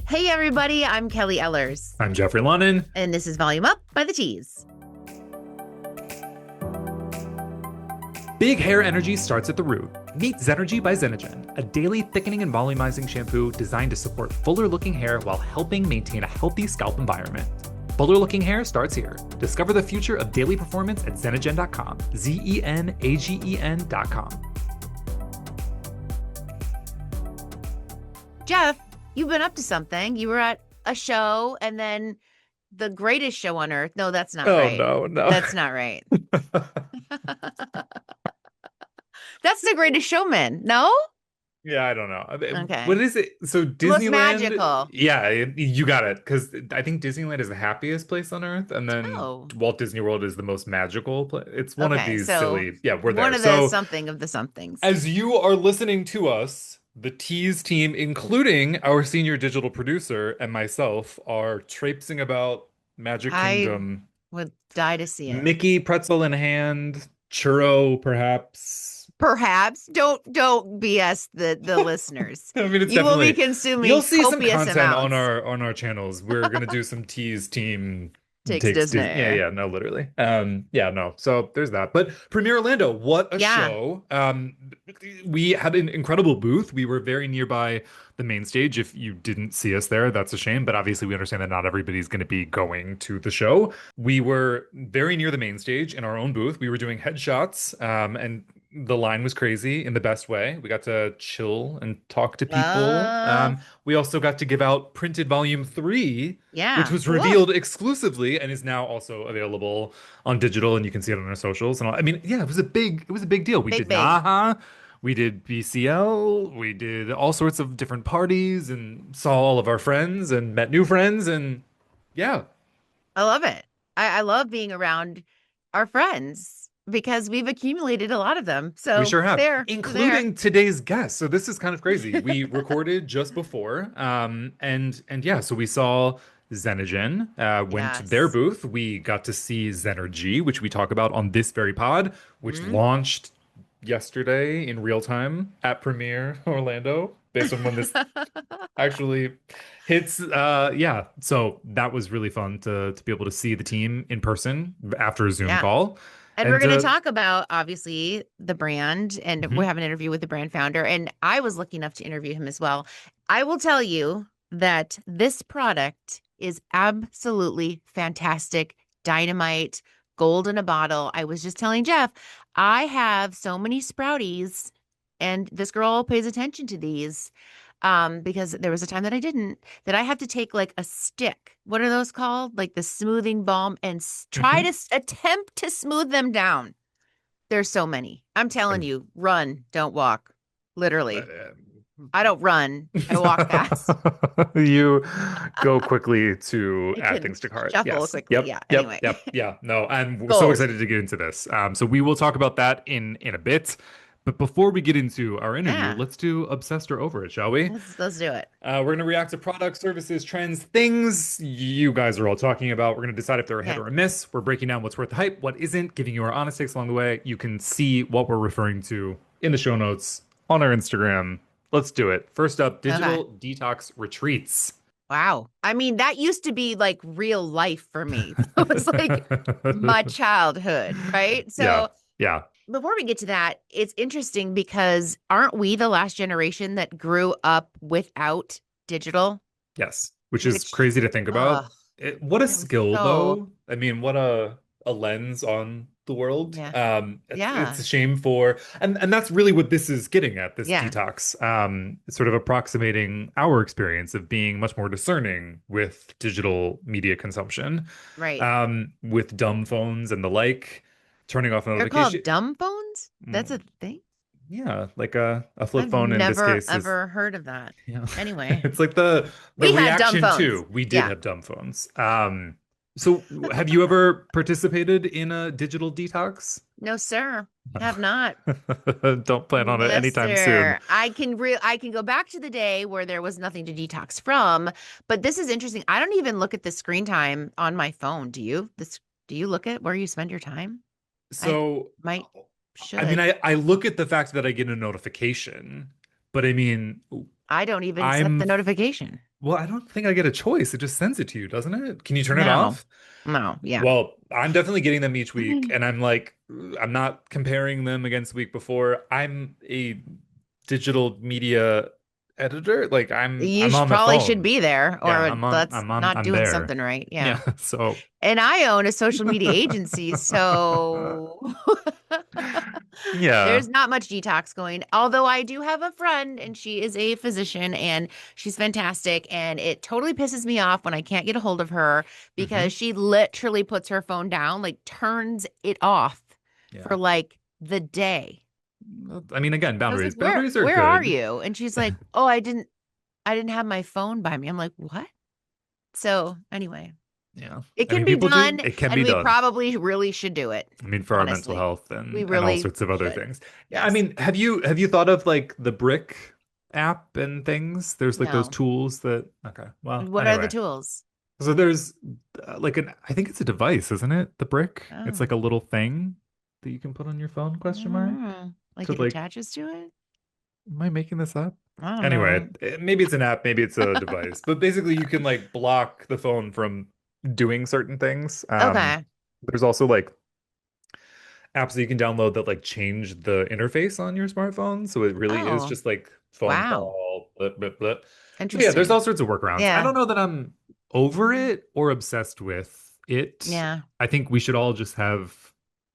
Hey everybody, I'm Kelly Ellers, I'm Jeffrey Lonin. and this is Volume Up by the Teas. Big hair energy starts at the root. Meet Zenergy by Zenagen, a daily thickening and volumizing shampoo designed to support fuller looking hair while helping maintain a healthy scalp environment. Fuller looking hair starts here. Discover the future of daily performance at Zenagen.com. Zenagen.com. Jeff, you've been up to something. You were at a show and then the greatest show on earth. No, that's not Oh, right. no, no. That's not right. That's the greatest showman. No? Yeah, I don't know. Okay. What is it? So The most Disneyland, magical. yeah, you got it. Because I think Disneyland is the happiest place on earth, and then Oh. Walt Disney World is the most magical place. It's one of Okay. these So silly. Yeah, we're one there. of the So something of the somethings. as you are listening to us, the Tease team, including our senior digital producer and myself, are traipsing about Magic I Kingdom. would die to see it. Mickey pretzel in hand, churro perhaps. Perhaps don't BS the listeners. I mean, it's You will be definitely consuming you'll see some copious content on amounts. our channels. We're gonna do some Tease team Takes takes Disney. Disney. Yeah, yeah, no, literally. Yeah, no. So there's that. But Premiere Orlando, what a Yeah. show. We had an incredible booth. We were very nearby the main stage. If you didn't see us there, that's a shame. But obviously, we understand that not everybody's going to be going to the show. We were very near the main stage in our own booth. We were doing headshots, and the line was crazy in the best way. We got to chill and talk to people. Uh, We also got to give out printed volume 3, which yeah. was Cool. revealed exclusively and is now also available on digital, and you can see it on our socials and all. I mean, yeah, it was a big deal. We Big, did big. NAHA, we did BCL, we did all sorts of different parties and saw all of our friends and met new friends, and yeah, I love it. I love being around our friends because we've accumulated a lot of them. we So sure have, we're there. including today's guest. So this is kind of crazy. We recorded just before, and yeah, so we saw Zenagen, went to their Yes. booth. We got to see Zenergy, which we talk about on this very pod, which Mhm. launched yesterday in real time at Premiere Orlando, based on when this actually hits. Yeah, so that was really fun to be able to see the team in person after a Zoom Yeah. call, And we're and going to talk about obviously the brand, and we mhm. have an interview with the brand founder. And I was lucky enough to interview him as well. I will tell you that this product is absolutely fantastic, dynamite, gold in a bottle. I was just telling Jeff, I have so many Sprouties, and this girl pays attention to these. Because there was a time that I didn't, that I have to take like a stick. What are those called? Like the smoothing balm and try to Mhm. attempt to smooth them down. There's so many. I'm telling you, run, don't walk. Literally. I don't run. I walk fast. You go quickly to I add can things to cart. shuffle Yes. quickly. Yep. Yeah. Yep. Anyway, Yep. Yeah. No, I'm so gold. excited to get into this. So we will talk about that in a bit. But before we get into our interview, Yeah. let's do obsessed or over it, shall we? Let's do it. We're gonna react to products, services, trends, things you guys are all talking about. We're gonna decide if they're a hit Okay. or a miss. We're breaking down what's worth the hype, what isn't, giving you our honest takes along the way. You can see what we're referring to in the show notes on our Instagram. Let's do it. First up, Okay. digital detox retreats. Wow. I mean, that used to be like real life for me. It was like my childhood, right? Yeah, So yeah, before we get to that, it's interesting because aren't we the last generation that grew up without digital? yes. Which is Which, crazy to think oh, about. What a it was skill, so, though. I mean, what a lens on the world. yeah, It's yeah, a shame for, and that's really what this is getting at, this yeah, detox. It's sort of approximating our experience of being much more discerning with digital media consumption, right. with dumb phones and the like, turning off They're called notification. dumb phones? That's a Mm, thing? yeah, like a flip I've phone in this never case is, ever heard of that. yeah. Anyway, It's like the we had dumb reaction phones. to we did Yeah. have dumb phones. So have you ever participated in a digital detox? No, sir. Have not. Don't plan on it No, anytime soon. sir. I can go back to the day where there was nothing to detox from, but this is interesting. I don't even look at the screen time on my phone. Do you? Do you look at where you spend your time? I So, might I mean, should. I look at the fact that I get a notification, but I mean, I don't even set the I'm notification. Well, I don't think I get a choice. It just sends it to you, doesn't it? Can you turn it No, off? no, yeah. Well, I'm definitely getting them each week, and I'm like, I'm not comparing them against the week before. I'm a digital media editor. Like You I'm on my probably should phone. be there, Yeah, or that's not I'm doing there. something right. Yeah. Yeah, so And I own a social media agency, so yeah. there's not much detox going. Although I do have a friend and she is a physician and she's fantastic. And it totally pisses me off when I can't get a hold of her Hmm. because she literally puts her phone down, like turns it off for Yeah. like the day. I mean, again, I was like, boundaries. "Where Boundaries are where are good. you?" And she's like, "Oh, I didn't have my phone by me." I'm like, "What?" So, anyway, Yeah. it I can mean, be people do, done it can and be we done. probably really should do it. I mean, for our mental Honestly. health We and all really sorts of other should. things. Yeah, I Yes. mean, have you thought of like the Brick app and things? There's like those No. tools that okay. Well, What are the anyway. tools? So there's like an I think it's a device, isn't it? The Brick. It's Oh, like a little thing that you can put on your phone, I question don't mark. know. Like To it like, attaches to it? am I making this up? I don't Anyway, know. maybe it's an app, maybe it's a device. But basically you can like block the phone from doing certain things. Okay. There's also like apps that you can download that like change the interface on your smartphone. So it really is Oh, just like phone wow. call, blah, blah, blah. So yeah, there's Interesting. all sorts of workarounds. I Yeah. don't know that I'm over it or obsessed with it. Yeah. I think we should all just have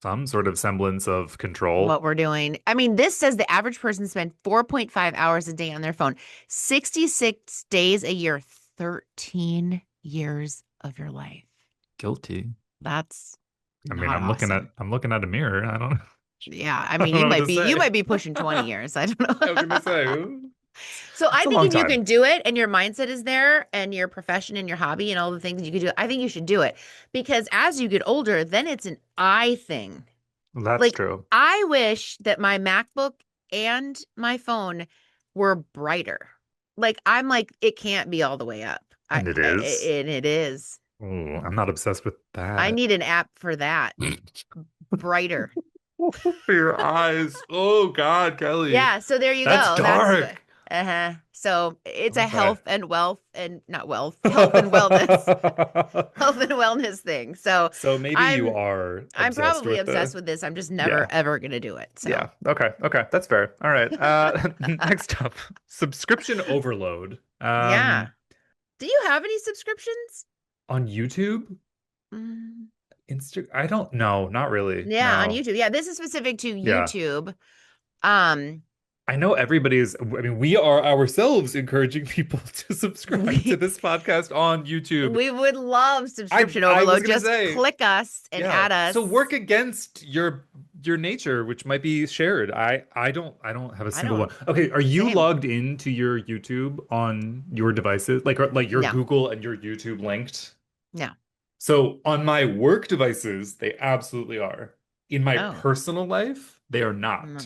some sort of semblance of control. What we're doing. I mean, this says the average person spends 4.5 hours a day on their phone, 66 days a year, 13 years of your life. Guilty. That's I mean, not awesome. I'm looking at a mirror. I don't Yeah, I I mean, don't know what to you say. might be pushing 20 years. I don't I was gonna know. say, ooh, So it's I a think long if you time. can do it and your mindset is there and your profession and your hobby and all the things you could do, I think you should do it because as you get older, then it's an eye thing. That's Like true. I wish that my MacBook and my phone were brighter. Like I'm like it can't be all the way up. And it is. And it is. Ooh, I'm not obsessed with I that. need an app for that. Brighter. Your eyes. Oh God, Kelly. Yeah, so there you That's go. That's dark. uh-huh. So it's a Okay. health and wealth and not wealth, health and wellness, health and wellness thing. So So maybe you I'm are I'm obsessed probably with obsessed the with this. I'm just never yeah. ever gonna do it. So Yeah. Okay. Okay. That's fair. All right. Next up, subscription overload. yeah. Do you have any subscriptions? On YouTube, Mm, Insta. I don't know. Not really. yeah, on No. YouTube. Yeah, this is specific to Yeah. YouTube. Um, I know everybody's, I mean, we are ourselves encouraging people to subscribe to we this podcast on YouTube. we would love subscription I was overload. gonna Just say, click us and yeah. add So us. work against your nature, which might be shared. I don't have a I single one. don't. Okay, are you Same. logged into your YouTube on your devices? Like your No, Google and your YouTube linked? no. So on my work devices, they absolutely are. In my Oh, personal life, they are not. no.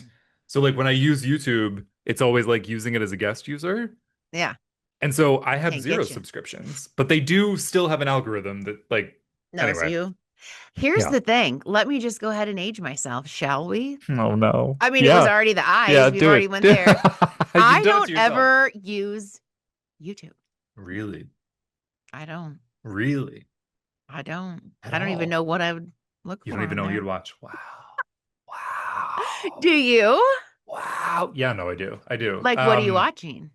So like when I use YouTube, it's always like using it as a guest user. Yeah, And so I have can't zero get you. subscriptions, but they do still have an algorithm that like Knows anyway. you. Here's Yeah. the thing. Let me just go ahead and age myself, shall we? Oh no. I mean, it was Yeah. already the Yeah, eyes. We've do already it. went there. You've I done it don't to yourself. ever use YouTube. Really? I don't. Really? I don't. At I don't even all? know what I would look You for don't even on know what there. you'd watch. Wow. Do Wow. you? Wow. Yeah, no, I do. I do. Like, what are you watching?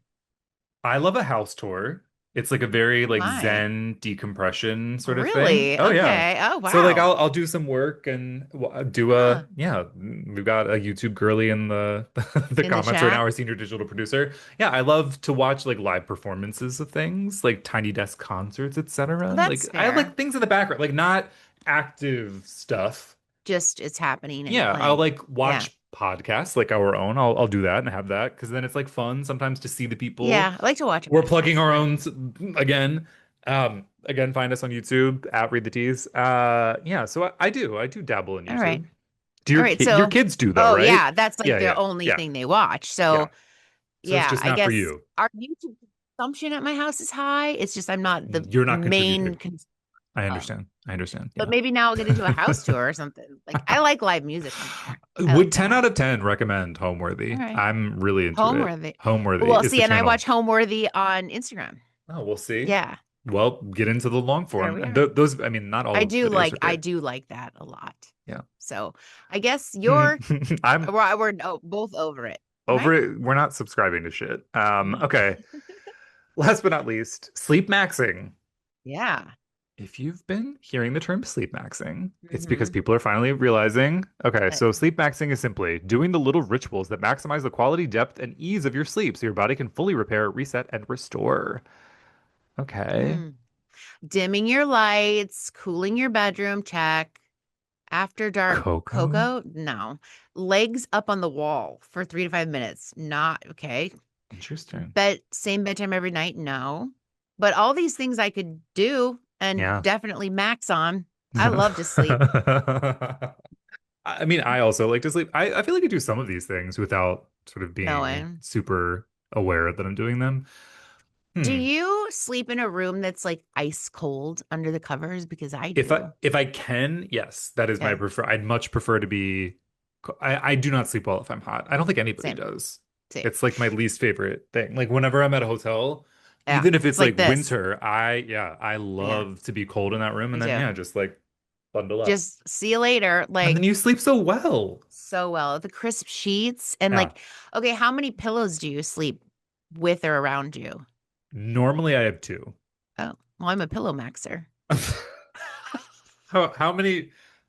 I love a house tour. It's like a very Oh like my. Zen decompression sort of thing. Really? Oh yeah. Okay. Oh So like wow. I'll do some work and do a Huh. yeah, we've got a YouTube girly in the the In the comments right now, chat. our senior digital producer. Yeah, I love to watch like live performances of things, like Tiny Desk concerts, Well, etc. that's Like I have like fair. things in the background, like not active stuff. Just it's happening and Yeah, I'll playing. like Yeah. watch podcasts like our own. I'll do that and have that because then it's like fun sometimes to see the people. Yeah. I like to watch a We're plugging podcast. our Yeah. own again. Again, find us on YouTube at Read the Teas. Yeah, so I do dabble in All right. YouTube. Do All right. your So, kids do though, oh right? yeah, that's like Yeah, their yeah, only yeah, thing they watch. yeah. So, So it's yeah, just I not for guess you. our YouTube consumption at my house is high. It's just I'm not the You're not main contributing. cons I oh. understand. I understand. But Yeah. maybe now I'll get into a house tour or something. Like I like live music on there. I Would like 10 that. out of 10 recommend All Homeworthy? right. I'm really into it. Homeworthy. Homeworthy Well, is the see, and I channel. watch Homeworthy on Instagram. Oh, we'll see. Yeah, Well, get into the long there form. we And are. those, I mean, not all I of the do videos like are I great. do like that a lot. Yeah. So I guess you're I'm we're both over it, over right? it. We're not subscribing to shit. No. Okay. Last but not least, sleep maxing. Yeah. If you've been hearing the term sleep maxing, it's because Hmm. people are finally realizing, okay, so sleep maxing is simply doing the little rituals that maximize the quality, depth, and ease of your sleep so your body can fully repair, reset, and restore. Okay. Dimming your lights, cooling your bedroom, check. After dark Cocoa? cocoa, no. Legs up on the wall for 3 to 5 minutes, not okay. Interesting. Same bedtime every night, no. But all these things I could do and Yeah. definitely max on. I love to sleep. I mean, I also like to sleep. I feel like I do some of these things without sort of being Knowing. super aware that I'm doing them. Do Hmm. you sleep in a room that's like ice cold under the covers? Because I If I do. if I can, yes, that is my Okay. prefer. I'd much prefer to be. I do not sleep well if I'm hot. I don't think anybody Same. does. Same. It's like my least favorite thing. Like whenever I'm at a hotel, Yeah. even if It's it's like like this. winter, I Yeah. love to be cold in that room and Me then too. yeah, just like bundle up. Just see you later. And then Like you sleep so well. so well. The crisp sheets and Yeah. like, okay, how many pillows do you sleep with or around you? Normally I have two. Oh, well, I'm a pillow maxer.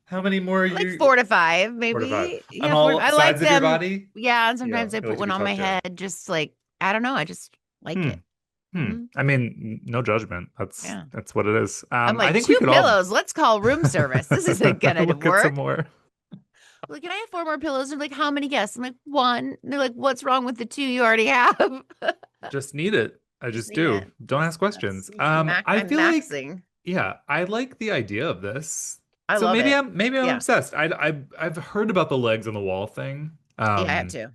How many more are Like you? 4 to 5, 4 to 5 maybe. on Yeah, 4 to 5. all I like sides of your them. body? Yeah, and Yeah, sometimes I you like put to one be on my tucked in. head, just like I don't know. I just like Hmm. it. Hmm. Hmm. I mean, no judgment. That's Yeah. that's what it is. I'm I like, think we two could all pillows. Let's call room service. This isn't gonna look at some work. more. Like, can I have 4 more pillows? They're like, how many guests? I'm like, one. And they're like, what's wrong with the two you already have? Just need it. I Just just need do. it. Don't ask That's questions. yeah, I I'm feel like, maxing. yeah, I like the idea of this. I So love maybe it. I'm Yeah. obsessed. I've heard about the legs on the wall thing. Yeah, I have to.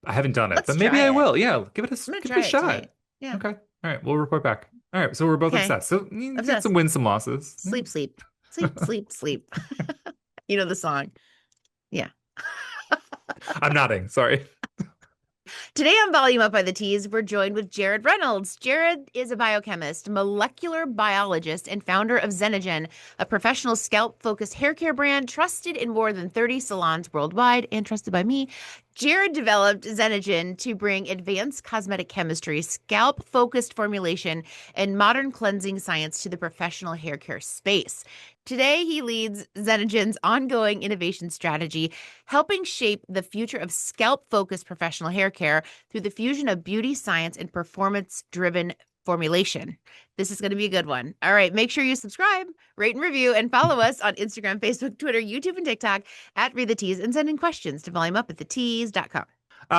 I haven't done it, but Let's maybe try I it. will. Yeah, I'm gonna give it a try it shot. tonight. Yeah. Okay. All right, we'll report back. All right, so we're both Okay. obsessed. So you get some Obsessed. wins, some losses. Sleep, sleep, sleep, sleep, sleep. You know the song. Yeah. I'm nodding. Sorry. Today on Volume Up by the Teas, we're joined with Jared Reynolds. Jared is a biochemist, molecular biologist, and founder of Zenagen, a professional scalp-focused hair care brand trusted in more than 30 salons worldwide and trusted by me. Jared developed Zenagen to bring advanced cosmetic chemistry, scalp-focused formulation, and modern cleansing science to the professional hair care space. Today, he leads Zenagen's ongoing innovation strategy, helping shape the future of scalp-focused professional hair care through the fusion of beauty science and performance-driven formulation. This is going to be a good one. All right, make sure you subscribe, rate and review, and follow us on Instagram, Facebook, Twitter, YouTube, and TikTok at Read the Teas, and send in questions to volumeup@theteas.com.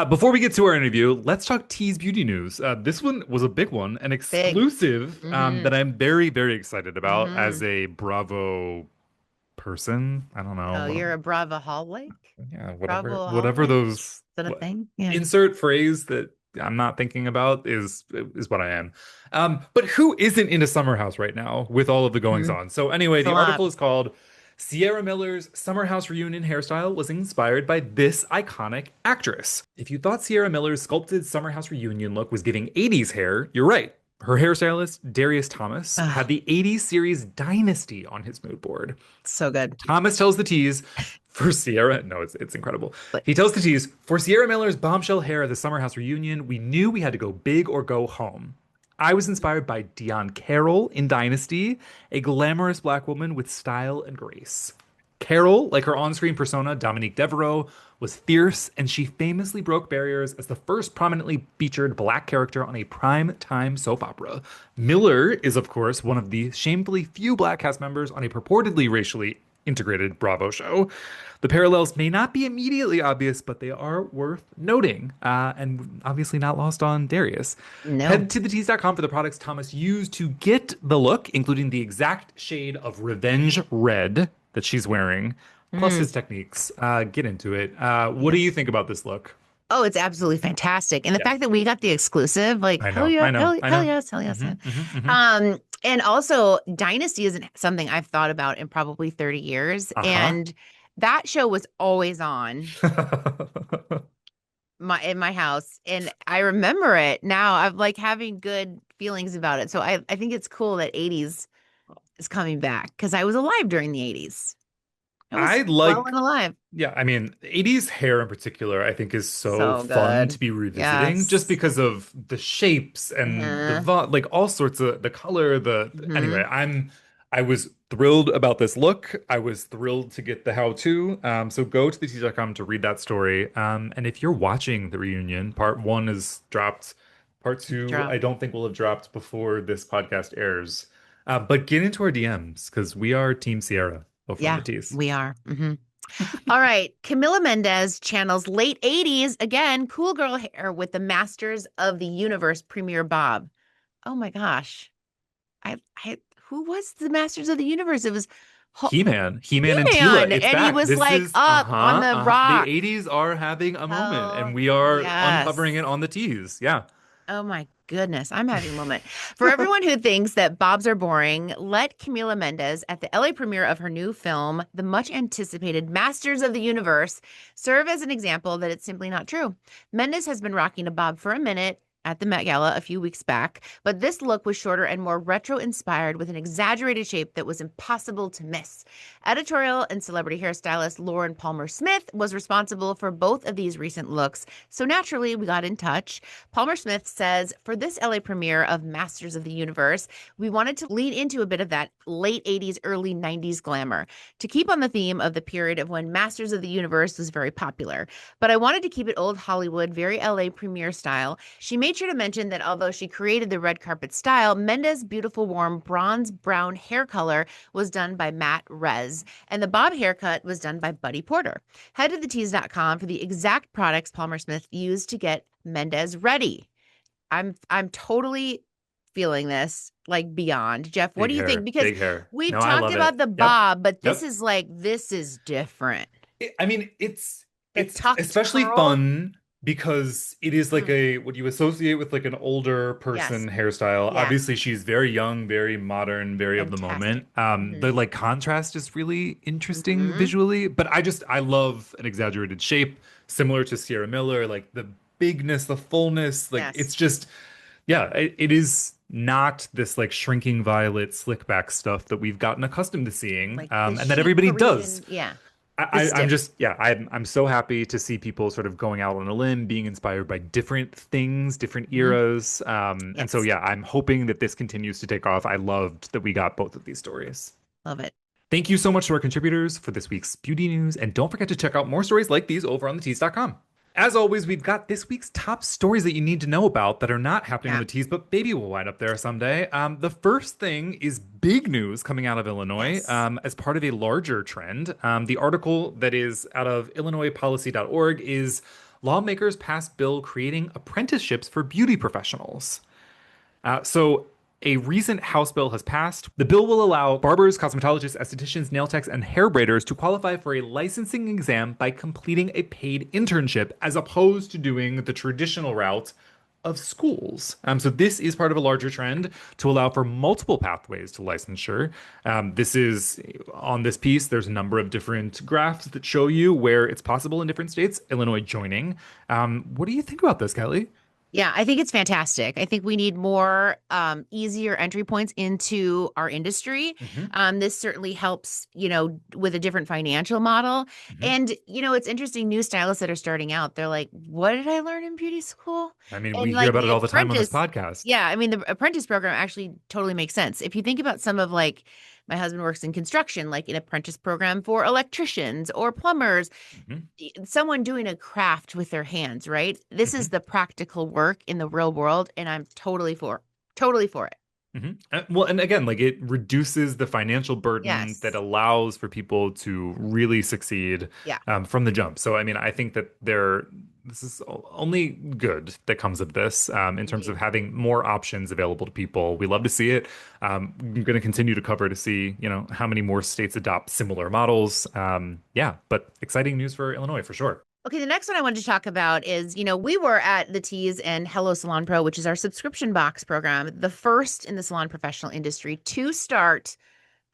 Before we get to our interview, let's talk Tease Beauty News. This one was a big one, an Big. exclusive Mm-hmm. that I'm very, very excited about Mm-hmm. as a Bravo person. I don't know. Oh, you're a Bravaholic? Yeah, whatever Bravaholic? Is those that a thing? Yeah. insert phrase that I'm not thinking about is what I am. But who isn't in a summer house right now with all of the goings Mhm. on? So anyway, It's a the lot. article is called Sierra Miller's summer house reunion hairstyle was inspired by this iconic actress. If you thought Sierra Miller's sculpted summer house reunion look was giving 80s hair, you're right. Her hairstylist, Darius Thomas, had Ah, the 80s series Dynasty on his mood board. so good. Thomas tells the tease for Sierra. No, it's incredible. But He tells the tease for Sierra Miller's bombshell hair at the Summer House reunion. We knew we had to go big or go home. I was inspired by Dion Carroll in Dynasty, a glamorous black woman with style and grace. Carol, like her on-screen persona, Dominique Devereaux, was fierce, and she famously broke barriers as the first prominently featured black character on a prime-time soap opera. Miller is, of course, one of the shamefully few black cast members on a purportedly racially integrated Bravo show. The parallels may not be immediately obvious, but they are worth noting, and obviously not lost on Darius. no. Head to thetease.com for the products Thomas used to get the look, including the exact shade of Revenge Red that she's wearing, plus Mm, his techniques. Get into it. What do yeah. you think about this look? Oh, it's absolutely fantastic. And the Yeah, fact that we got the exclusive, like, I hell know, yeah, I know, I hell know. yes, hell yes. Hmm Yeah. hmm hmm And also Dynasty isn't something I've thought about in probably 30 years. Uh-huh. And that show was always on. my house, and I remember it now. I'm like having good feelings about it. So I think it's cool that 80s is coming back because I was alive during the 80s. I was I well like and alive. Yeah, I mean, 80s hair in particular, I think is so So fun to good. be revisiting just Yes. because of the shapes and the Uh-huh. vo like all sorts of the color, anyway, Hmm. I was thrilled about this look. I was thrilled to get the how-to. So go to the tees.com to read that story. And if you're watching the reunion, part one is dropped. Part two, Drop. I don't think will have dropped before this podcast airs. But get into our DMs because we are Team Sierra over on the Yeah, tees. we are. All right. Camila Mendez channels late 80s again, cool girl hair with the Masters of the Universe premiere bob. Oh my gosh. I who was the Masters of the Universe? It was He-Man and Tila, He-Man, it's and he back. was This like is up on the the rock. 80s are having a moment and Hell we are uncovering yes. it on the tees. Yeah. Oh my goodness, I'm having a moment. For everyone who thinks that bobs are boring, let Camila Mendez at the LA premiere of her new film, the much anticipated Masters of the Universe, serve as an example that it's simply not true. Mendez has been rocking a bob for a minute at the Met Gala a few weeks back, but this look was shorter and more retro inspired with an exaggerated shape that was impossible to miss. Editorial and celebrity hairstylist Lauren Palmer Smith was responsible for both of these recent looks, so naturally we got in touch. Palmer Smith says, for this LA premiere of Masters of the Universe, we wanted to lean into a bit of that late 80s, early 90s glamour to keep on the theme of the period of when Masters of the Universe was very popular. But I wanted to keep it old Hollywood, very LA premiere style. She made sure to mention that although she created the red carpet style, Mendez's beautiful warm bronze brown hair color was done by Matt Rez, and the bob haircut was done by Buddy Porter. Head to thetees.com for the exact products Palmer Smith used to get Mendez ready. I'm totally feeling this like beyond. Jeff, what Big do you think? hair, Because big hair. we've No, I talked love about it. the Yep. bob, but this Yep. is like this is different. I mean, The it's tucked especially curl. fun because it is like Mm, a what you associate with like an older yes. person hairstyle. Yeah. Obviously, she's very young, very modern, very of the Fantastic. moment. Hmm. The like contrast is really interesting Hmm. visually, but I love an exaggerated shape similar to Sierra Miller, like the bigness, the fullness, like it's Yes. just yeah, it is not this like shrinking violet slick back stuff that we've gotten accustomed to seeing, Like the and that chic everybody does. Parisian. Yeah. This is I'm different. just yeah I'm so happy to see people sort of going out on a limb, being inspired by different things, different Hmm. eras, and so Yes. yeah, I'm hoping that this continues to take off. I loved that we got both of these stories. Love it. Thank you so much to our contributors for this week's beauty news, and don't forget to check out more stories like these over on thetees.com. As always, we've got this week's top stories that you need to know about that are not happening on Yeah. the tees, but maybe will wind up there someday. The first thing is big news coming out of Illinois Yes. as part of a larger trend. The article that is out of illinoispolicy.org is lawmakers pass bill creating apprenticeships for beauty professionals. So a recent House bill has passed. The bill will allow barbers, cosmetologists, estheticians, nail techs, and hair braiders to qualify for a licensing exam by completing a paid internship, as opposed to doing the traditional route of schools. So this is part of a larger trend to allow for multiple pathways to licensure. This is on this piece. There's a number of different graphs that show you where it's possible in different states. Illinois joining. What do you think about this, Kelly? Yeah, I think it's fantastic. I think we need more easier entry points into our industry. Hmm. This certainly helps, with a different financial model. Hmm. And, it's interesting, new stylists that are starting out, they're like, what did I learn in beauty school? I mean, And we hear like about it the all the time on this apprentice, podcast. yeah, I mean, the apprentice program actually totally makes sense. If you think about some of like, my husband works in construction, like an apprentice program for electricians or plumbers, Hmm. someone doing a craft with their hands, right? This Hmm. is the practical work in the real world, and I'm totally for it. Hmm. Well, and again, like it reduces the financial burden that Yes. allows for people to really succeed Yeah. from the jump. So, I mean, I think that this is only good that comes of this in terms of Indeed. having more options available to people. We love to see it. I'm going to continue to cover to see, how many more states adopt similar models. Yeah, but exciting news for Illinois for sure. Okay, the next one I wanted to talk about is, we were at the Tees and Hello Salon Pro, which is our subscription box program, the first in the salon professional industry to start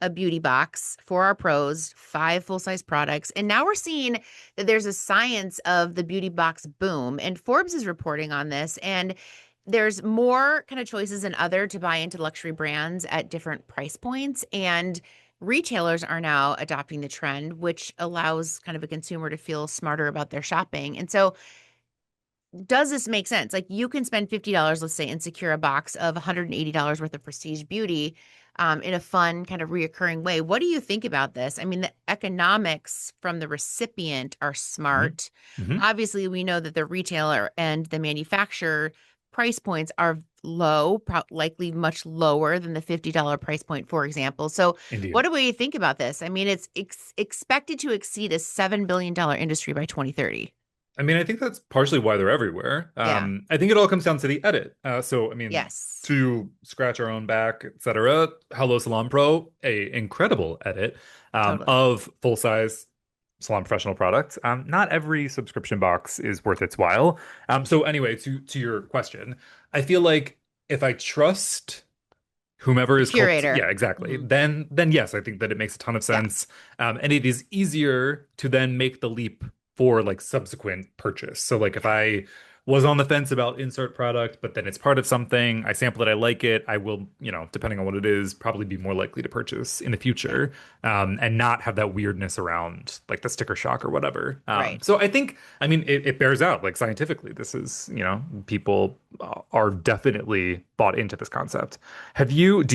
a beauty box for our pros, 5 full-size products. And now we're seeing that there's a science of the beauty box boom. And Forbes is reporting on this. And there's more kind of choices than other to buy into luxury brands at different price points. And retailers are now adopting the trend, which allows kind of a consumer to feel smarter about their shopping. And so does this make sense? Like you can spend $50, let's say, and secure a box of $180 worth of prestige beauty in a fun kind of reoccurring way. What do you think about this? I mean, the economics from the recipient are Mhm. smart. Mhm. Obviously, we know that the retailer and the manufacturer price points are low, likely much lower than the $50 price point, for example. So what Indeed. do we think about this? I mean, it's expected to exceed a $7 billion industry by 2030. I mean, I think that's partially why they're everywhere. Yeah. I think it all comes down to the edit. So, I mean, Yes. to scratch our own back, etc. Hello Salon Pro, a incredible edit Totally. of full size salon professional products. Not every subscription box is worth its while. So anyway, to your question, I feel like if I trust whomever The is called, curator. yeah, exactly, Mhm. then yes, I think that it makes a ton of Yeah. sense. And it is easier to then make the leap for like subsequent purchase. So like if Yeah. I was on the fence about insert product, but then it's part of something, I sample it, I like it, I will, depending on what it is, probably be more likely to purchase in the Yeah. future, and not have that weirdness around like the sticker shock or whatever. Right. So I think, I mean, it bears out like scientifically. This is, people are definitely bought into this concept. Do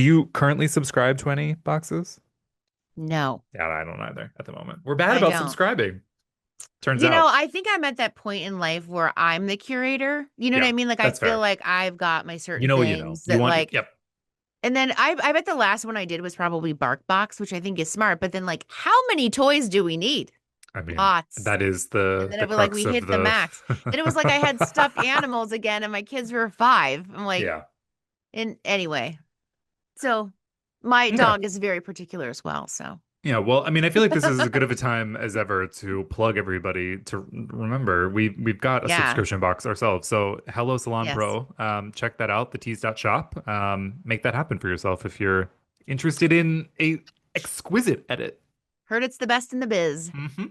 you currently subscribe to any boxes? No, Yeah, I don't either at the moment. We're bad I about don't. subscribing, turns out. I think I'm at that point in life where I'm the curator. You know what Yeah, I mean? Like I that's feel fair. like I've got my You certain know what you know. things You that want, like, yep. and then I bet the last one I did was probably BarkBox, which I think is smart. But then like, how many toys do we need? I mean, Lots. that is And then the it was like crux we of hit the the max. Then it was like I had stuffed animals again, and my kids were 5. I'm like, yeah. and anyway, so my Okay. dog is very particular as well. So Yeah, well, I mean, I feel like this is as good of a time as ever to plug everybody to remember we've got a yeah, subscription box ourselves. So Hello Salon yes. Pro, check that out, the tease.shop. Make that happen for yourself if you're interested in a exquisite edit. Heard it's the best in the biz. Hmm.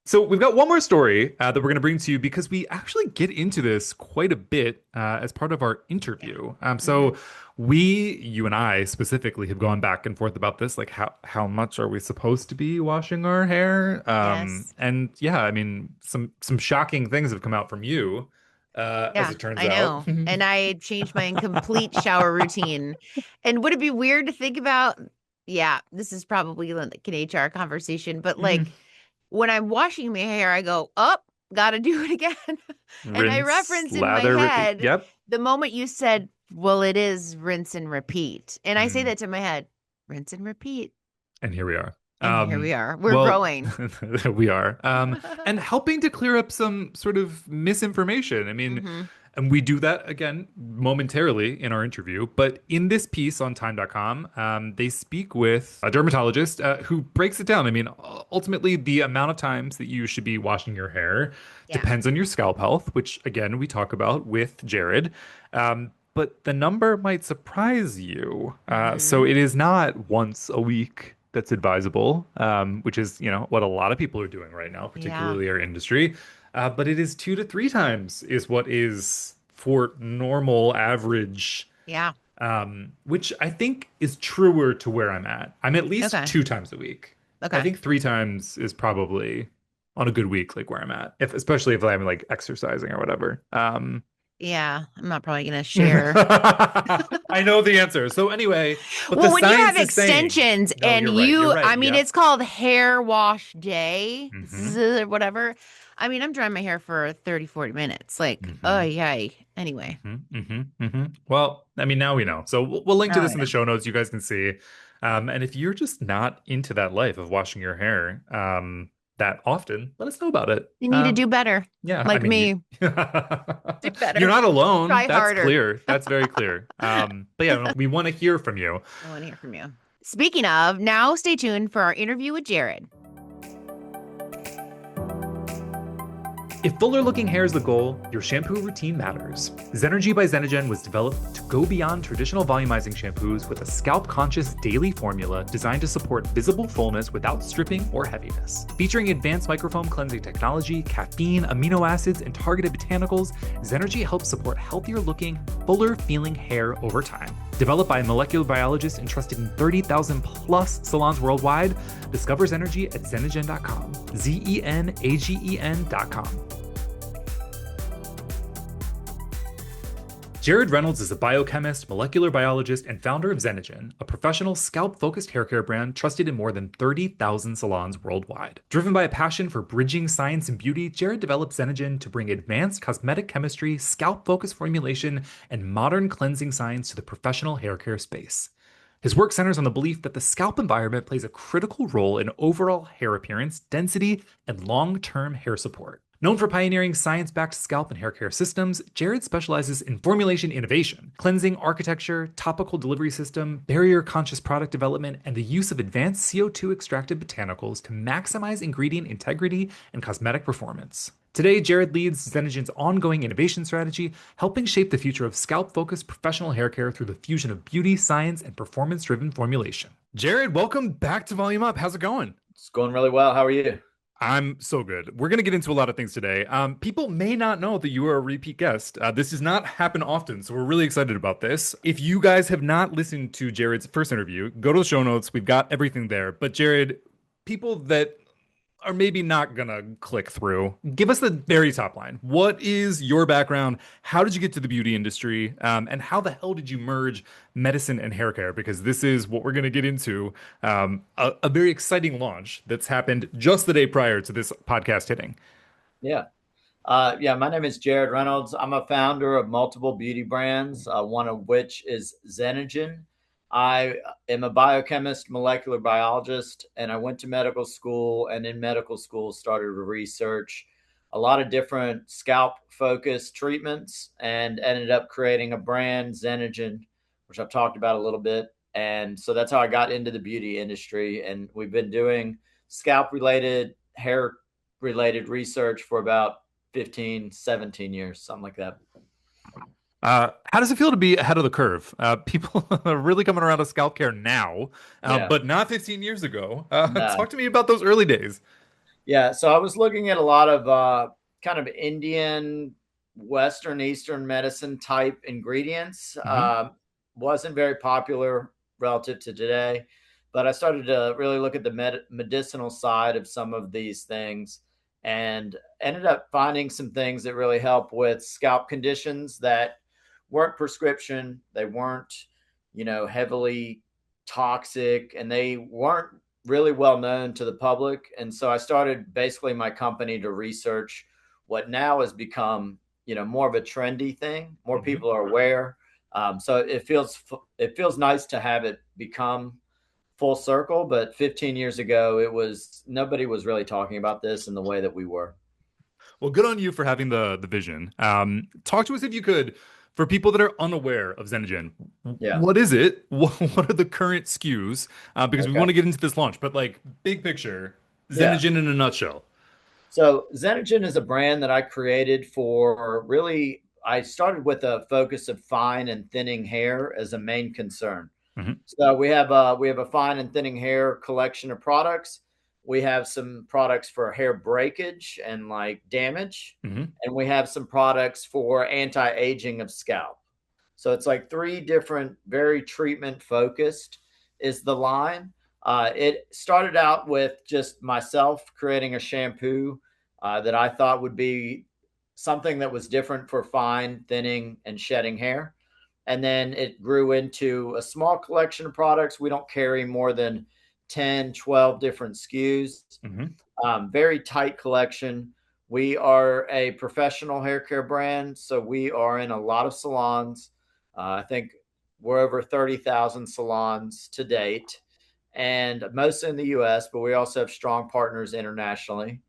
So we've got one more story that we're going to bring to you because we actually get into this quite a bit as part of our Yeah. interview. Hmm. You and I specifically, have gone back and forth about this, like how much are we supposed to be washing our hair? Yes. And yeah, I mean, some shocking things have come out from you, as Yeah, it turns I out. know. And I changed my complete shower routine. And would it be weird to think about? Yeah, this is probably like an HR conversation, but Mhm. like when I'm washing my hair, I go, up, gotta do it again. And I Rinse, referenced in my lather, repeat. head Yep. the moment you said, well, it is rinse and repeat. And I say Mm. that to my head, rinse and repeat. And here we are. And here we are. We're Well, growing. we are. And helping to clear up some sort of misinformation. I mean, Hmm. and we do that again momentarily in our interview, but in this piece on time.com, they speak with a dermatologist who breaks it down. I mean, ultimately, the amount of times that you should be washing your hair Yeah. depends on your scalp health, which again, we talk about with Jared. But the number might surprise you. So Hmm. it is not once a week that's advisable, which is, what a lot of people are doing right now, Yeah. particularly our industry. But it is 2 to 3 times is what is for normal average, Yeah. which I think is truer to where I'm at. I'm at least Okay. 2 times a week. I Okay. think 3 times is probably on a good week, like where I'm at, if especially if I'm like exercising or whatever. Yeah. I'm not probably going to share. I know the answer. So anyway, but the Well, when you have science is saying, extensions no, and you're right. You're right. I mean, Yep. it's called hair wash day, Hmm. or whatever. I mean, I'm drying my hair for 30, 40 minutes. Like, oh, Hmm. yay. Anyway. Well, I mean, now we know. So we'll link to Oh, this in the yeah. show notes. You guys can see. And if you're just not into that life of washing your hair that often, let us know about it. You need to do better. Yeah, I Like mean, me. Do you're better. not alone. Try That's harder. clear. That's very clear. But yeah, no, we want to hear from you. I want to hear from you. Speaking of, now stay tuned for our interview with Jared. If fuller looking hair is the goal, your shampoo routine matters. Zenergy by Zenagen was developed to go beyond traditional volumizing shampoos with a scalp conscious daily formula designed to support visible fullness without stripping or heaviness. Featuring advanced microfoam cleansing technology, caffeine, amino acids, and targeted botanicals, Zenergy helps support healthier looking, fuller feeling hair over time. Developed by a molecular biologist and trusted in 30,000 plus salons worldwide, discover Zenergy at Zenagen.com. Zenagen.com. Jared Reynolds is a biochemist, molecular biologist, and founder of Zenagen, a professional scalp-focused haircare brand trusted in more than 30,000 salons worldwide. Driven by a passion for bridging science and beauty, Jared developed Zenagen to bring advanced cosmetic chemistry, scalp-focused formulation, and modern cleansing science to the professional haircare space. His work centers on the belief that the scalp environment plays a critical role in overall hair appearance, density, and long-term hair support. Known for pioneering science-backed scalp and hair care systems, Jared specializes in formulation innovation, cleansing architecture, topical delivery system, barrier-conscious product development, and the use of advanced CO2-extracted botanicals to maximize ingredient integrity and cosmetic performance. Today, Jared leads Zenagen's ongoing innovation strategy, helping shape the future of scalp-focused professional hair care through the fusion of beauty, science, and performance-driven formulation. Jared, welcome back to Volume Up. How's it going? It's going really well. How are you? I'm so good. We're going to get into a lot of things today. People may not know that you are a repeat guest. This does not happen often, so we're really excited about this. If you guys have not listened to Jared's first interview, go to the show notes. We've got everything there. But Jared, people that are maybe not going to click through, give us the very top line. What is your background? How did you get to the beauty industry? And how the hell did you merge medicine and hair care? Because this is what we're going to get into, a very exciting launch that's happened just the day prior to this podcast hitting. Yeah. My name is Jared Reynolds. I'm a founder of multiple beauty brands, one of which is Zenagen. I am a biochemist, molecular biologist, and I went to medical school, and in medical school started to research a lot of different scalp-focused treatments and ended up creating a brand, Zenagen, which I've talked about a little bit. And so that's how I got into the beauty industry. And we've been doing scalp-related, hair-related research for about 15, 17 years, something like that. How does it feel to be ahead of the curve? People are really coming around to scalp care now, but not 15 years ago. Talk to me about those early days. Yeah, so I was looking at a lot of kind of Indian, Western, Eastern medicine type ingredients. Wasn't very popular relative to today, but I started to really look at the medicinal side of some of these things and ended up finding some things that really help with scalp conditions that weren't prescription. They weren't, heavily toxic, and they weren't really well known to the public. And so I started basically my company to research what now has become, more of a trendy thing. More people are aware. So it feels nice to have it become full circle. But 15 years ago, nobody was really talking about this in the way that we were. Well, good on you for having the vision. Talk to us, if you could, for people that are unaware of Zenagen. Yeah. What is it? What are the current SKUs? Because we want to get into this launch, but like big picture, Zenagen in a nutshell. So Zenagen is a brand that I created I started with a focus of fine and thinning hair as a main concern. So we have a fine and thinning hair collection of products. We have some products for hair breakage and like damage, and we have some products for anti-aging of scalp. So it's like three different, very treatment focused is the line. It started out with just myself creating a shampoo that I thought would be something that was different for fine, thinning, and shedding hair. And then it grew into a small collection of products. We don't carry more than 10, 12 different SKUs, very tight collection. We are a professional hair care brand, so we are in a lot of salons. I think we're over 30,000 salons to date, and mostly in the US, but we also have strong partners internationally.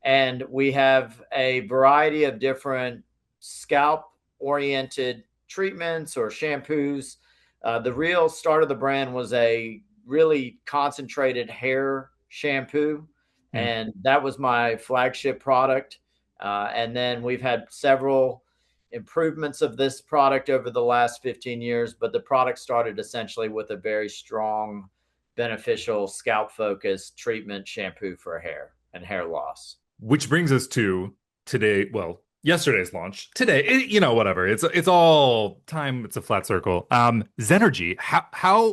And we have a variety of different scalp-oriented treatments or shampoos. The real start of the brand was a really concentrated hair shampoo, and that was my flagship product. And then we've had several improvements of this product over the last 15 years, but the product started essentially with a very strong, beneficial scalp focused treatment shampoo for hair and hair loss. Which brings us to today, well, yesterday's launch. Today, whatever. It's all time, it's a flat circle. Zenergy,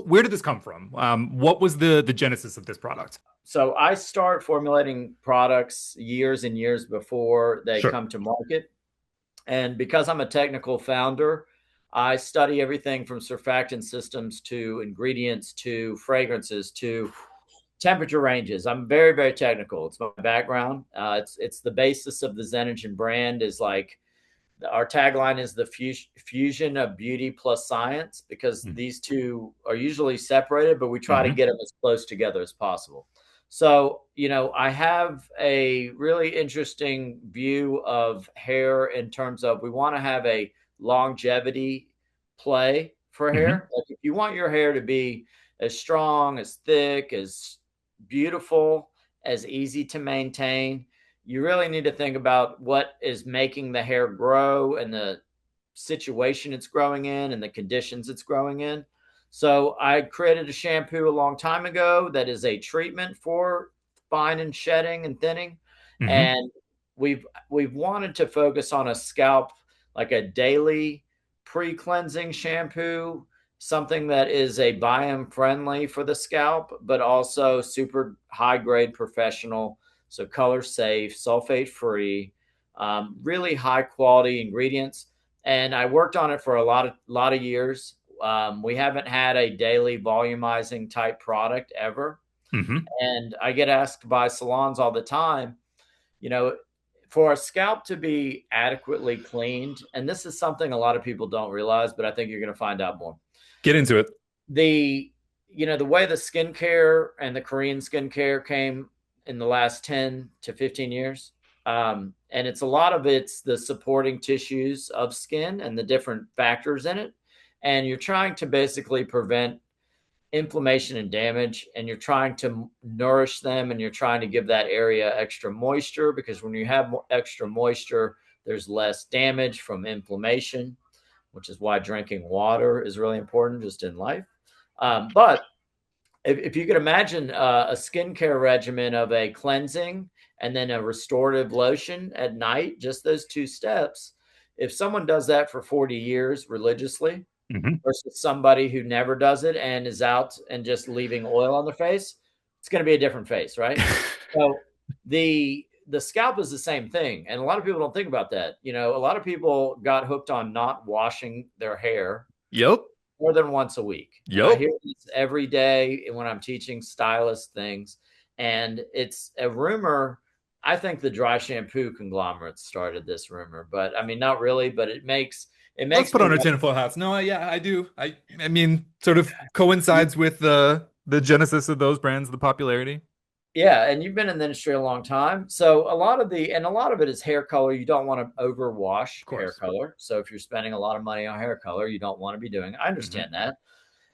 where did this come from? What was the genesis of this product? So I start formulating products years and years before they Sure. come to market. And because I'm a technical founder, I study everything from surfactant systems to ingredients to fragrances to temperature ranges. I'm very, very technical. It's my background. It's the basis of the Zenagen brand. Is like our tagline is the fusion of beauty plus science, because these two are usually separated, but we try to get them as close together as possible. So, I have a really interesting view of hair in terms of we want to have a longevity play for hair. Like if you want your hair to be as strong, as thick, as beautiful, as easy to maintain, you really need to think about what is making the hair grow and the situation it's growing in and the conditions it's growing in. So I created a shampoo a long time ago that is a treatment for fine and shedding and thinning. And we've wanted to focus on a scalp, like a daily pre-cleansing shampoo, something that is a biome friendly for the scalp, but also super high grade professional. So color safe, sulfate free, really high quality ingredients. And I worked on it for a lot of years. We haven't had a daily volumizing type product ever. And I get asked by salons all the time, for a scalp to be adequately cleaned, and this is something a lot of people don't realize, but I think you're going to find out more. Get into it. The way the skincare and the Korean skincare came in the last 10 to 15 years. And it's a lot of it's the supporting tissues of skin and the different factors in it. And you're trying to basically prevent inflammation and damage, and you're trying to nourish them, and you're trying to give that area extra moisture, because when you have extra moisture, there's less damage from inflammation, which is why drinking water is really important just in life. But if you could imagine a skincare regimen of a cleansing and then a restorative lotion at night, just those two steps, if someone does that for 40 years religiously versus somebody who never does it and is out and just leaving oil on their face, it's going to be a different face, right? So the scalp is the same thing. And a lot of people don't think about that. A lot of people got hooked on not washing their hair. Yep. More than once a week. Yep. I hear this every day when I'm teaching stylist things. And it's a rumor. I think the dry shampoo conglomerates started this rumor, but I mean, not really, but it makes Let's put on our tinfoil hats. No, yeah, I do. I mean, sort of coincides with the genesis of those brands, the popularity. Yeah, and you've been in the industry a long time. So a lot of it is hair color. You don't want to overwash hair color. So if you're spending a lot of money on hair color, you don't want to be doing it. I understand that.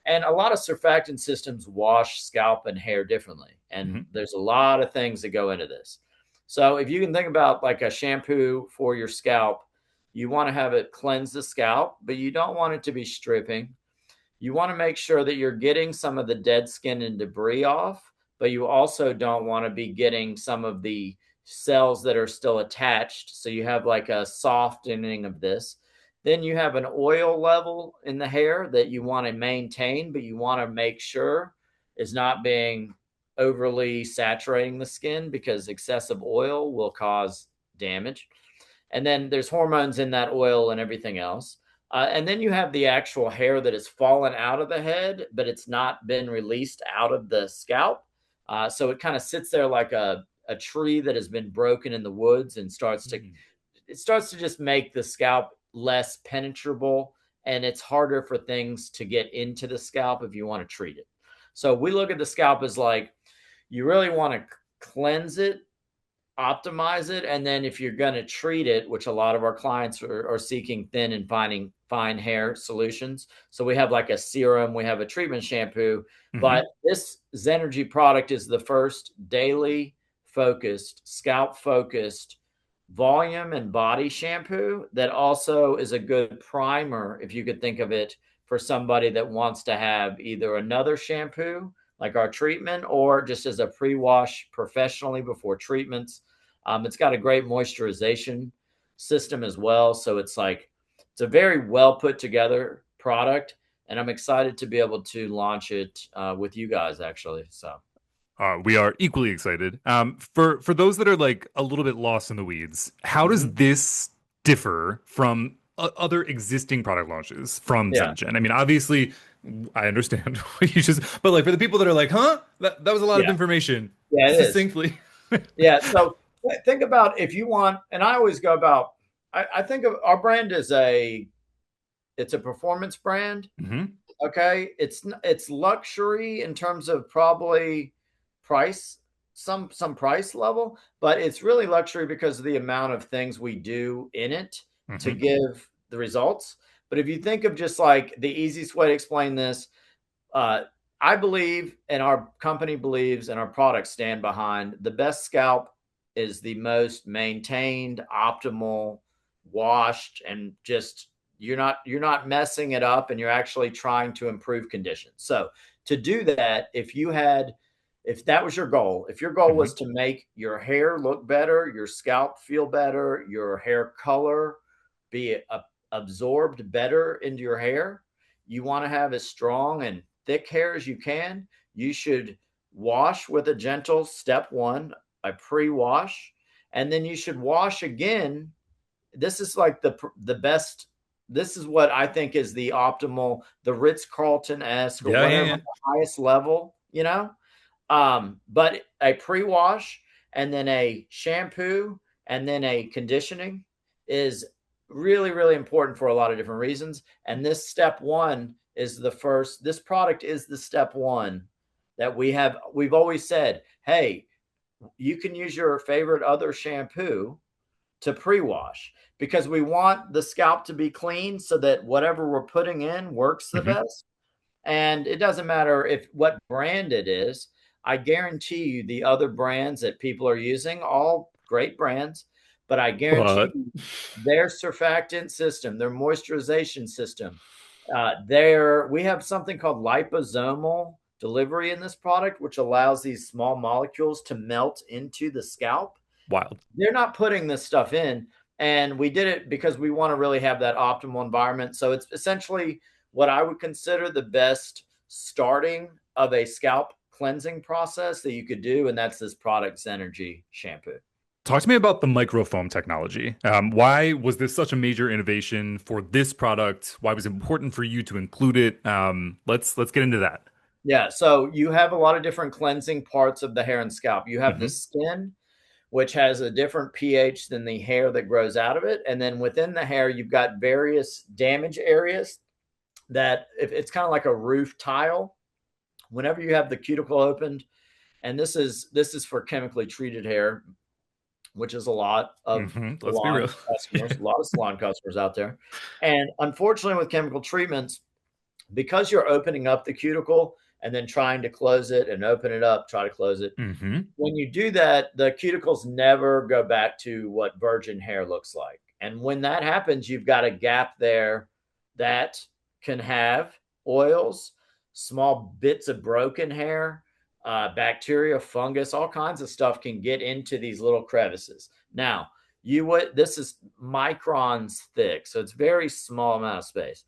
And a lot of surfactant systems wash scalp and hair differently. And there's a lot of things that go into this. So if you can think about like a shampoo for your scalp, you want to have it cleanse the scalp, but you don't want it to be stripping. You want to make sure that you're getting some of the dead skin and debris off, but you also don't want to be getting some of the cells that are still attached. So you have like a softening of this. Then you have an oil level in the hair that you want to maintain, but you want to make sure is not being overly saturating the skin, because excessive oil will cause damage. And then there's hormones in that oil and everything else. And then you have the actual hair that has fallen out of the head, but it's not been released out of the scalp. So it kind of sits there like a tree that has been broken in the woods and starts to just make the scalp less penetrable, and it's harder for things to get into the scalp if you want to treat it. So we look at the scalp as like, you really want to cleanse it, optimize it, and then if you're going to treat it, which a lot of our clients are seeking thin and fine hair solutions. So we have like a serum, we have a treatment shampoo, but this Zenergy product is the first daily focused, scalp focused volume and body shampoo that also is a good primer, if you could think of it, for somebody that wants to have either another shampoo like our treatment or just as a pre-wash professionally before treatments. It's got a great moisturization system as well. So it's a very well put together product. And I'm excited to be able to launch it with you guys, actually. So We are equally excited. For those that are like a little bit lost in the weeds, how does mhm. this differ from other existing product launches from Yeah, Zenagen? I mean, obviously, I understand what you just, but like for the people that are like, huh, that was a lot of yeah, information yeah, it is. succinctly. Yeah. So think about if you want, and I always go about, I think of our brand as it's a performance brand. Hmm. Okay. It's luxury in terms of probably price, some price level, but it's really luxury because of the amount of things we do in it to Hmm. give the results. But if you think of just like the easiest way to explain this, uh, I believe, and our company believes, and our products stand behind, the best scalp is the most maintained, optimal, washed, and just you're not messing it up, and you're actually trying to improve conditions. So to do that, if that was your goal, if your goal was Hmm. to make your hair look better, your scalp feel better, your hair color be absorbed better into your hair, you want to have as strong and thick hair as you can, you should wash with a gentle step one, a pre-wash, and then you should wash again. This is like the best. This is what I think is the optimal, the Ritz Carlton esque or Yeah, yeah, whatever yeah. the highest level, but a pre-wash and then a shampoo and then a conditioning is really, really important for a lot of different reasons. And this step one is the first. This product is the step one that we've always said, hey, you can use your favorite other shampoo to pre-wash because we want the scalp to be clean so that whatever we're putting in works the Hmm. best. And it doesn't matter if what brand it is. I guarantee you the other brands that people are using, all great brands, but I guarantee But you their surfactant system, their moisturization system, we have something called liposomal delivery in this product, which allows these small molecules to melt into the scalp. wild. They're not putting this stuff in. And we did it because we want to really have that optimal environment. So it's essentially what I would consider the best starting of a scalp cleansing process that you could do. And that's this product Zenergy shampoo. Talk to me about the microfoam technology. Why was this such a major innovation for this product? Why was it important for you to include it? Let's get into that. Yeah. So you have a lot of different cleansing parts of the hair and scalp. You have the Hmm. skin, which has a different pH than the hair that grows out of it. And then within the hair, you've got various damage areas that if it's kind of like a roof tile. Whenever you have the cuticle opened, and this is for chemically treated hair, which is a lot of Let's be real. salon customers, a lot of salon customers out there. And unfortunately, with chemical treatments, because you're opening up the cuticle and then trying to close it and open it up, try to close it. Hmm. When you do that, the cuticles never go back to what virgin hair looks like. And when that happens, you've got a gap there that can have oils, small bits of broken hair, bacteria, fungus, all kinds of stuff can get into these little crevices. Now, this is microns thick, so it's very small amount of space.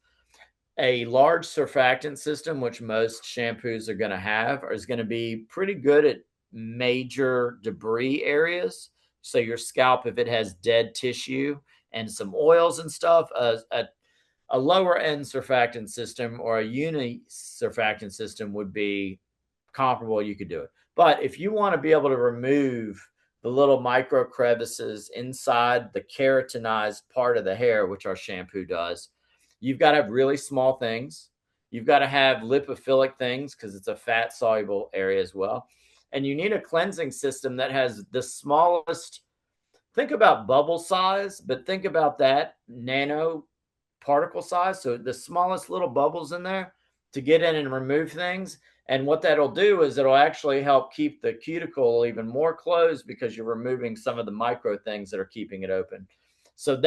A large surfactant system, which most shampoos are going to have, is going to be pretty good at major debris areas. So your scalp, if it has dead tissue and some oils and stuff, a lower end surfactant system or a uni surfactant system would be comparable. You could do it. But if you want to be able to remove the little micro crevices inside the keratinized part of the hair, which our shampoo does, you've got to have really small things. You've got to have lipophilic things because it's a fat soluble area as well. And you need a cleansing system that has the smallest, think about bubble size, but think about that nano particle size. So the smallest little bubbles in there to get in and remove things. And what that'll do is it'll actually help keep the cuticle even more closed because you're removing some of the micro things that are keeping it open. So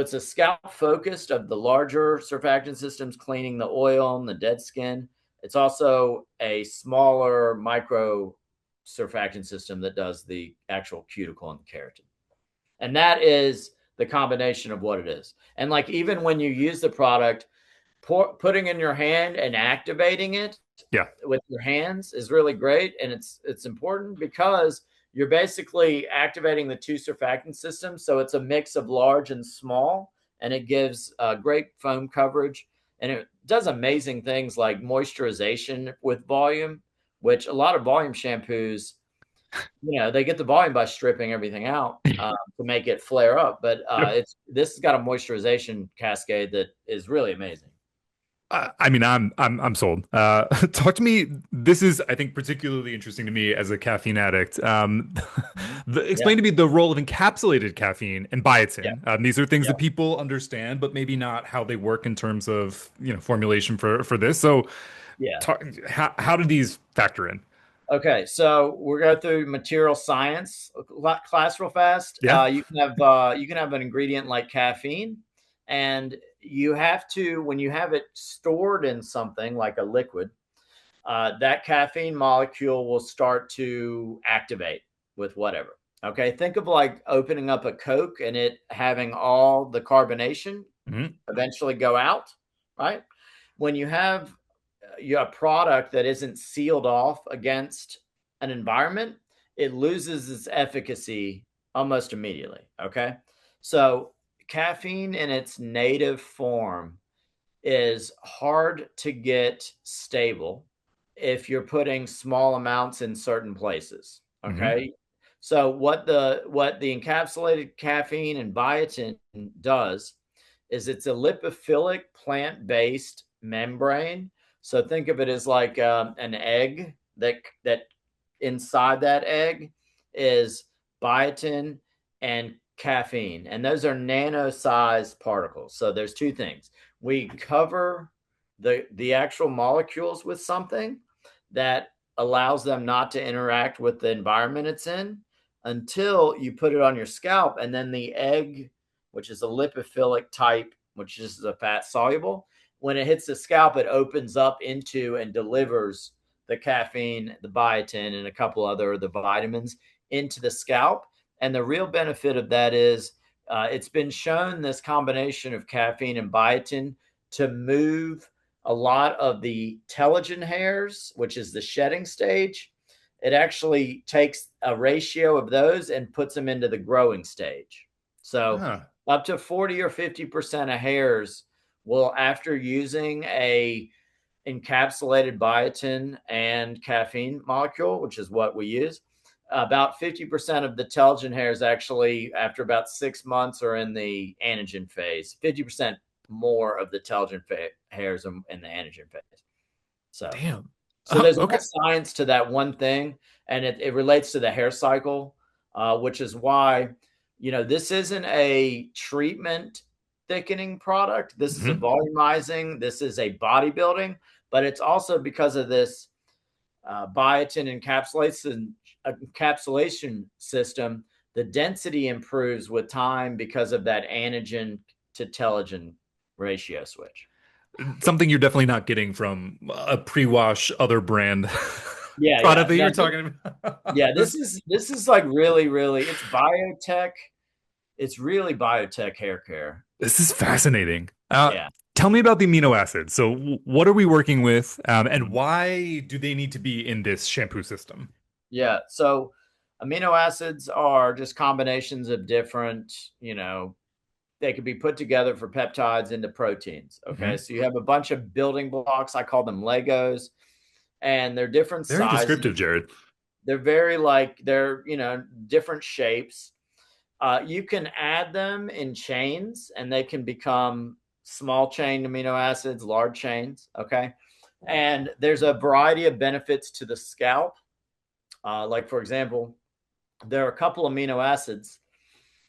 it's a scalp focused of the larger surfactant systems, cleaning the oil and the dead skin. It's also a smaller micro surfactant system that does the actual cuticle and the keratin. And that is the combination of what it is. And like, even when you use the product, putting in your hand and activating it with your hands is really great. And it's important because you're basically activating the two surfactant systems. So it's a mix of large and small, and it gives great foam coverage. And it does amazing things like moisturization with volume, which a lot of volume shampoos, they get the volume by stripping everything out to make it flare up. But this has got a moisturization cascade that is really amazing. I mean, I'm sold. Talk to me. This is, I think, particularly interesting to me as a caffeine addict. Explain to me the role of encapsulated caffeine and biotin. These are things that people understand, but maybe not how they work in terms of formulation for this. So, how do these factor in? Okay, so we're going through material science class real fast. Yeah. You can have an ingredient like caffeine, and you have to, when you have it stored in something like a liquid, that caffeine molecule will start to activate with whatever. Okay, think of like opening up a Coke and it having all the carbonation eventually go out, right? When you have a product that isn't sealed off against an environment, it loses its efficacy almost immediately. Okay, so caffeine in its native form is hard to get stable if you're putting small amounts in certain places. Okay. So what the encapsulated caffeine and biotin does is it's a lipophilic plant-based membrane. So think of it as like an egg that inside that egg is biotin and caffeine, and those are nano-sized particles. So there's two things. We cover the actual molecules with something that allows them not to interact with the environment it's in until you put it on your scalp, and then the egg, which is a lipophilic type, which is a fat soluble, when it hits the scalp, it opens up into and delivers the caffeine, the biotin, and a couple other of the vitamins into the scalp. And the real benefit of that is it's been shown, this combination of caffeine and biotin, to move a lot of the telogen hairs, which is the shedding stage. It actually takes a ratio of those and puts them into the growing stage. So up to 40 or 50% of hairs will, after using a encapsulated biotin and caffeine molecule, which is what we use, about 50% of the telogen hairs actually, after about 6 months, are in the anagen phase. 50% more of the telogen hairs are in the anagen phase. So, so there's more science to that one thing, and it relates to the hair cycle, which is why, this isn't a treatment thickening product. This is a volumizing. This is a bodybuilding, but it's also because of this biotin encapsulation system. The density improves with time because of that anagen to telogen ratio switch. Something you're definitely not getting from a pre-wash other brand product that you're talking about. This is like really, really, it's biotech. It's really biotech hair care. This is fascinating. Tell me about the amino acids. So what are we working with, and why do they need to be in this shampoo system? Yeah. So amino acids are just combinations of different, they could be put together for peptides into proteins. Okay. So you have a bunch of building blocks. I call them Legos, and they're different sizes. Very descriptive, Jared. They're they're different shapes. You can add them in chains, and they can become small chain amino acids, large chains. Okay. And there's a variety of benefits to the scalp. Like, for example, there are a couple amino acids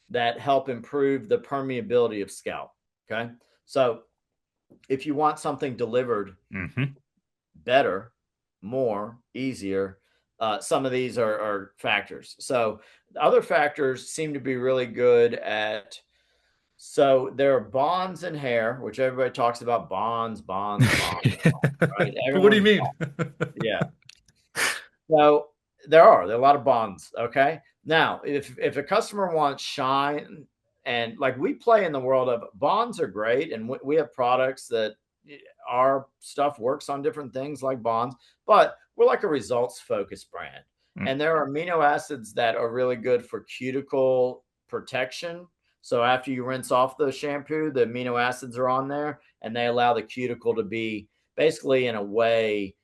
that help improve the permeability of scalp. Okay. So if you want something delivered better, more, easier. Some of these are factors. So the other factors seem to be really good at. So there are bonds in hair, which everybody talks about bonds, bonds, bonds, right? What do you Everyone's mean? yeah. So there are a lot of bonds. Okay. Now, if a customer wants shine, and like we play in the world of bonds are great, and we have products that our stuff works on different things like bonds, but we're like a results focused brand. Mm. And there are amino acids that are really good for cuticle protection. So after you rinse off the shampoo, the amino acids are on there and they allow the cuticle to be basically in a way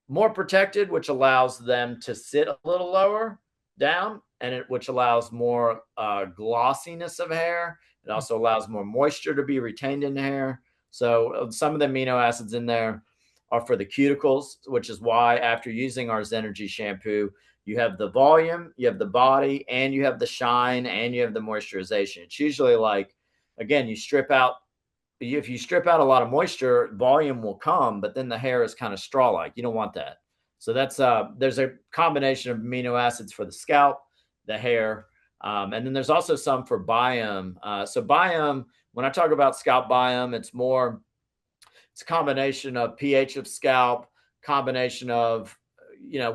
more protected, which allows them to sit a little lower down, and which allows more glossiness of hair. It also allows more moisture to be retained in the hair. So some of the amino acids in there are for the cuticles, which is why after using our Zenergy shampoo, you have the volume, you have the body, and you have the shine, and you have the moisturization. It's usually like, again, you strip out if you strip out a lot of moisture, volume will come, but then the hair is kind of straw-like. You don't want that. So that's there's a combination of amino acids for the scalp, the hair, and then there's also some for biome. So biome, when I talk about scalp biome, it's a combination of pH of scalp, combination of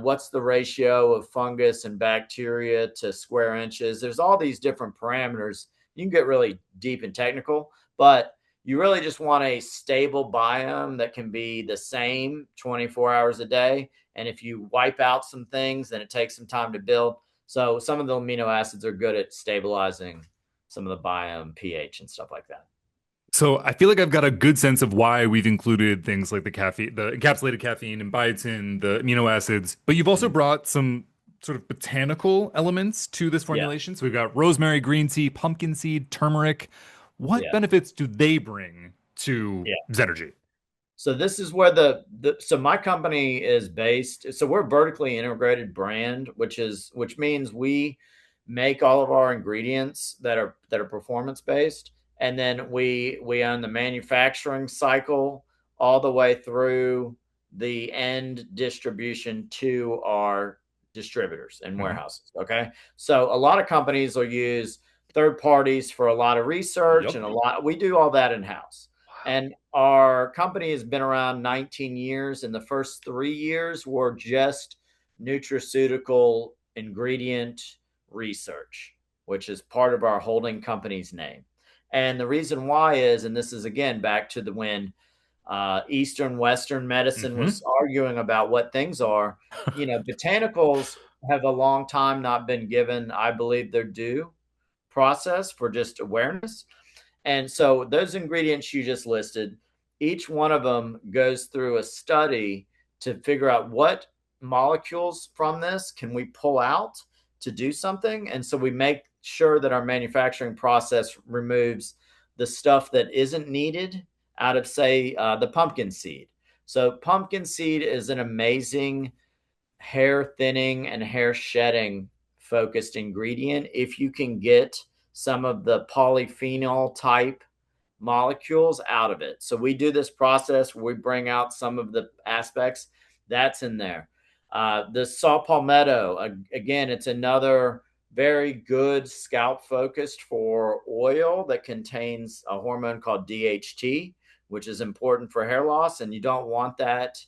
what's the ratio of fungus and bacteria to square inches. There's all these different parameters. You can get really deep and technical, but you really just want a stable biome that can be the same 24 hours a day. And if you wipe out some things, then it takes some time to build. So some of the amino acids are good at stabilizing some of the biome pH and stuff like that. So I feel like I've got a good sense of why we've included things like the caffeine, the encapsulated caffeine and biotin, the amino acids, but you've also Mhm. brought some sort of botanical elements to this Yeah. formulation. So we've got rosemary, green tea, pumpkin seed, turmeric. What Yeah. benefits do they bring to Yeah. Zenergy? So this is where so my company is based. So we're a vertically integrated brand, which means we make all of our ingredients that are performance based, and then we own the manufacturing cycle all the way through the end distribution to our distributors and Mhm. warehouses. Okay, so a lot of companies will use third parties for a lot of research Yep. and a lot. We do all that in house. And our company has been around 19 years, and the first 3 years were just nutraceutical ingredient research, which is part of our holding company's name. And the reason why is, and this is again back to the when Eastern Western medicine Hmm. was arguing about what things are, botanicals have a long time not been given, I believe, their due process for just awareness. And so those ingredients you just listed, each one of them goes through a study to figure out what molecules from this can we pull out to do something. And so we make sure that our manufacturing process removes the stuff that isn't needed out of, say, the pumpkin seed. So pumpkin seed is an amazing hair thinning and hair shedding focused ingredient if you can get some of the polyphenol type molecules out of it. So we do this process where we bring out some of the aspects that's in there. The saw palmetto, again, it's another very good scalp focused for oil that contains a hormone called DHT, which is important for hair loss, and you don't want that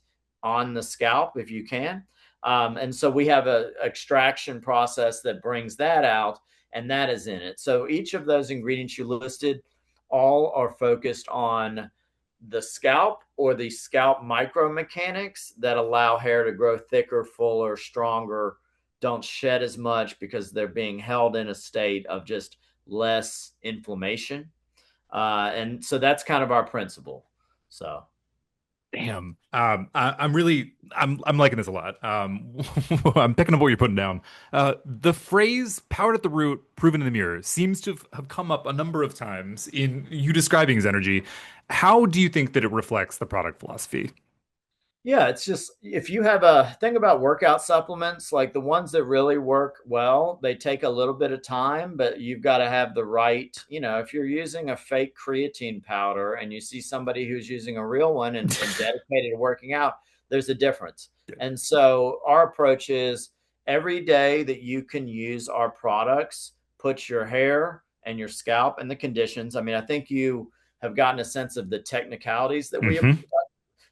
on the scalp if you can. And so we have a extraction process that brings that out, and that is in it. So each of those ingredients you listed all are focused on the scalp or the scalp micromechanics that allow hair to grow thicker, fuller, stronger, don't shed as much because they're being held in a state of just less inflammation. And so that's kind of our principle. So Damn. I'm liking this a lot. I'm picking up what you're putting down. The phrase "powered at the root, proven in the mirror" seems to have come up a number of times in you describing his energy. How do you think that it reflects the product philosophy? yeah, it's just if you have a thing about workout supplements, like the ones that really work well, they take a little bit of time, but you've got to have the right, if you're using a fake creatine powder and you see somebody who's using a real one and dedicated to working out, There's a difference. And so our approach is every day that you can use our products, put your hair and your scalp and the conditions. I mean, I think you have gotten a sense of the technicalities that we have. Mm-hmm.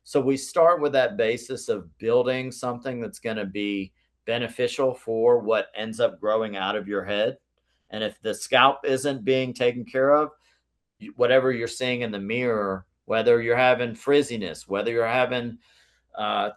So we start with that basis of building something that's going to be beneficial for what ends up growing out of your head. And if the scalp isn't being taken care of, whatever you're seeing in the mirror, whether you're having frizziness, whether you're having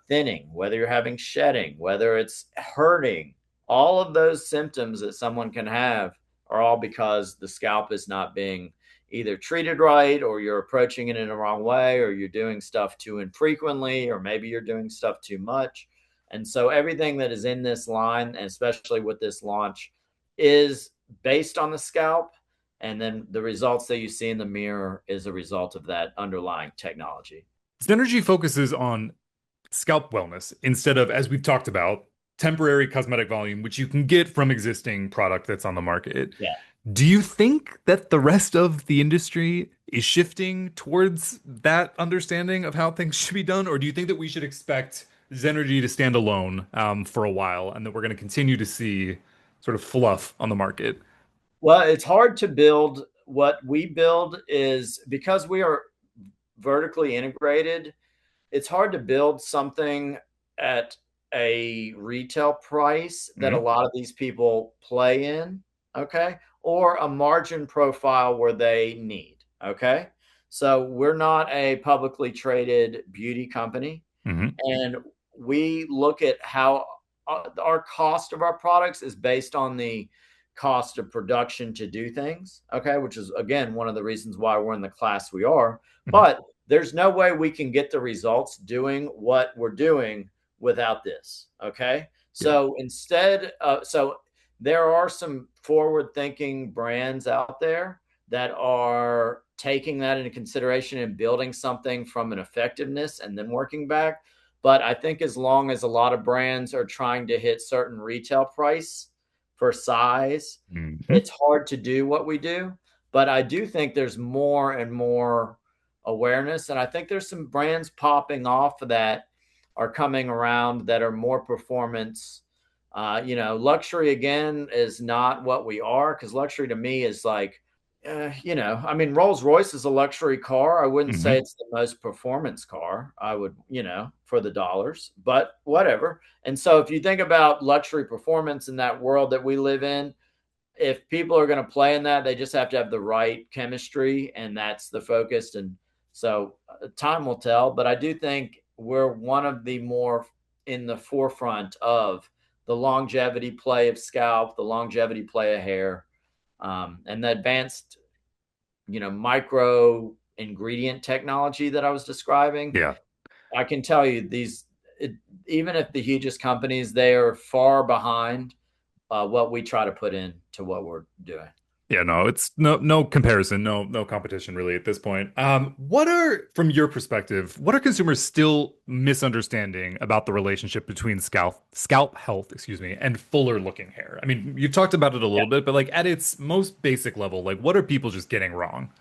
thinning, whether you're having shedding, whether it's hurting, all of those symptoms that someone can have are all because the scalp is not being either treated right, or you're approaching it in the wrong way, or you're doing stuff too infrequently, or maybe you're doing stuff too much. And so everything that is in this line, and especially with this launch, is based on the scalp. And then the results that you see in the mirror is a result of that underlying technology. Zenergy focuses on scalp wellness instead of, as we've talked about, temporary cosmetic volume, which you can get from existing product that's on the market. Yeah. Do you think that the rest of the industry is shifting towards that understanding of how things should be done? Or do you think that we should expect Zenergy to stand alone for a while, and that we're going to continue to see sort of fluff on the market? Well, it's hard to build. What we build is, because we are vertically integrated, it's hard to build something at a retail price that a lot of these people play in, okay? Or a margin profile where they need, okay? So we're not a publicly traded beauty company. Mm-hmm. And we look at how our cost of our products is based on the cost of production to do things, okay? Which is, again, one of the reasons why we're in the class we are. Mm-hmm. But there's no way we can get the results doing what we're doing without this, okay? So instead, so there are some forward-thinking brands out there that are taking that into consideration and building something from an effectiveness and then working back. But I think as long as a lot of brands are trying to hit certain retail price for size, it's hard to do what we do. But I do think there's more and more awareness. And I think there's some brands popping off that are coming around that are more performance. Luxury, again, is not what we are, because luxury to me is like, I mean, Rolls Royce is a luxury car. I wouldn't say it's the most performance car. I would, for the dollars, but whatever. And so if you think about luxury performance in that world that we live in, if people are going to play in that, they just have to have the right chemistry, and that's the focus. And so time will tell, but I do think we're one of the more in the forefront of the longevity play of scalp, the longevity play of hair. And the advanced, micro ingredient technology that I was describing. Yeah. I can tell you even if the hugest companies, they are far behind what we try to put into what we're doing. Yeah, no, it's no comparison, no competition really at this point. From your perspective, what are consumers still misunderstanding about the relationship between scalp health, and fuller looking hair? I mean, you talked about it a little bit, but like at its most basic level, like what are people just getting wrong?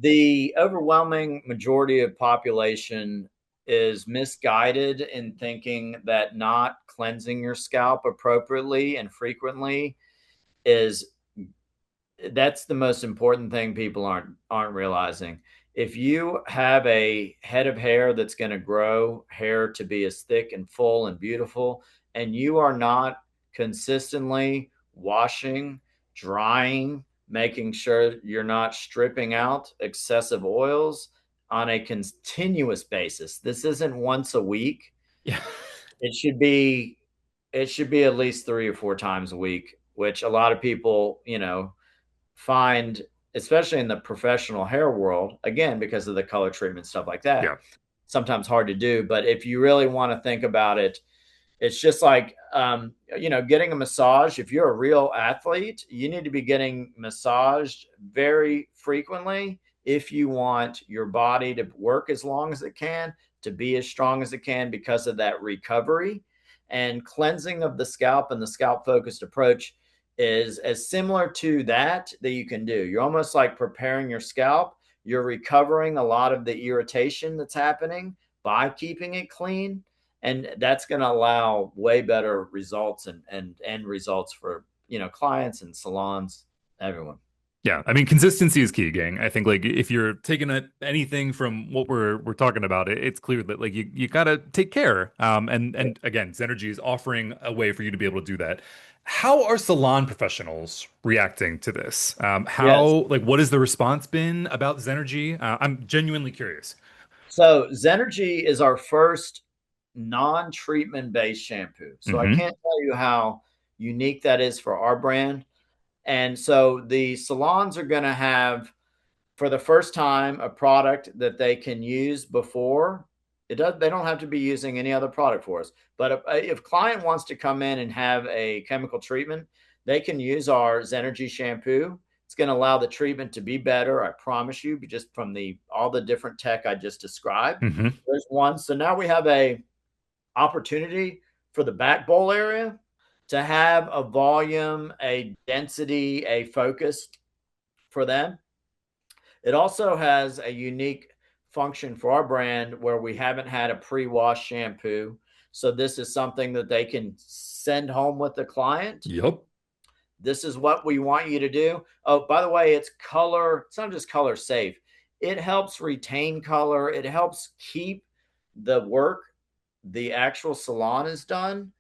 The overwhelming majority of population is misguided in thinking that not cleansing your scalp appropriately and frequently that's the most important thing people aren't realizing. If you have a head of hair that's going to grow hair to be as thick and full and beautiful, and you are not consistently washing, drying, making sure you're not stripping out excessive oils on a continuous basis. This isn't once a week. Yeah. It should be at least 3 or 4 times a week, which a lot of people, find, especially in the professional hair world, again, because of the color treatment, stuff like that, Yeah. sometimes hard to do. But if you really want to think about it, it's just like, getting a massage. If you're a real athlete, you need to be getting massaged very frequently if you want your body to work as long as it can, to be as strong as it can, because of that recovery. And cleansing of the scalp and the scalp-focused approach is as similar to that you can do. You're almost like preparing your scalp. You're recovering a lot of the irritation that's happening, by keeping it clean. And that's going to allow way better results and results for, clients and salons, everyone. Yeah, I mean consistency is key, gang. I think like if you're taking anything from what we're talking about, it's clear that like you gotta take care. And again, Zenergy is offering a way for you to be able to do that. How are salon professionals reacting to this? Yes. How like what has the response been about Zenergy? I'm genuinely curious. So Zenergy is our first non-treatment based shampoo. So I Hmm. can't tell you how unique that is for our brand. And so the salons are going to have, for the first time, a product that they can use before it does. They don't have to be using any other product for us. But if client wants to come in and have a chemical treatment, they can use our Zenergy shampoo. It's going to allow the treatment to be better. I promise you, just from all the different tech I just described. Hmm. There's one. So now we have a opportunity for the back bowl area to have a volume, a density, a focus for them. It also has a unique function for our brand where we haven't had a pre-wash shampoo. So this is something that they can send home with the client. Yep. This is what we want you to do. Oh, by the way, it's not just color safe. It helps retain color. It helps keep the work the actual salon is done,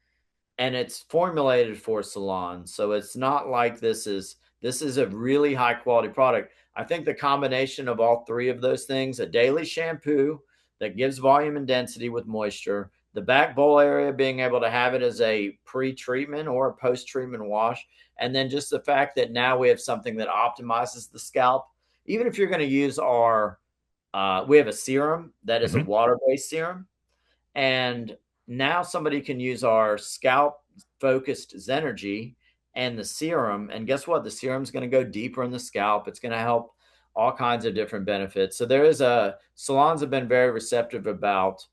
and it's formulated for salons. So it's not like this is a really high quality product. I think the combination of all three of those things, a daily shampoo that gives volume and density with moisture, the back bowl area being able to have it as a pre-treatment or a post-treatment wash, and then just the fact that now we have something that optimizes the scalp. Even if you're going to use we have a serum that is a Hmm. water-based serum, and now somebody can use our scalp focused Zenergy and the serum. And guess what? The serum is going to go deeper in the scalp. It's going to help all kinds of different benefits. So salons have been very receptive about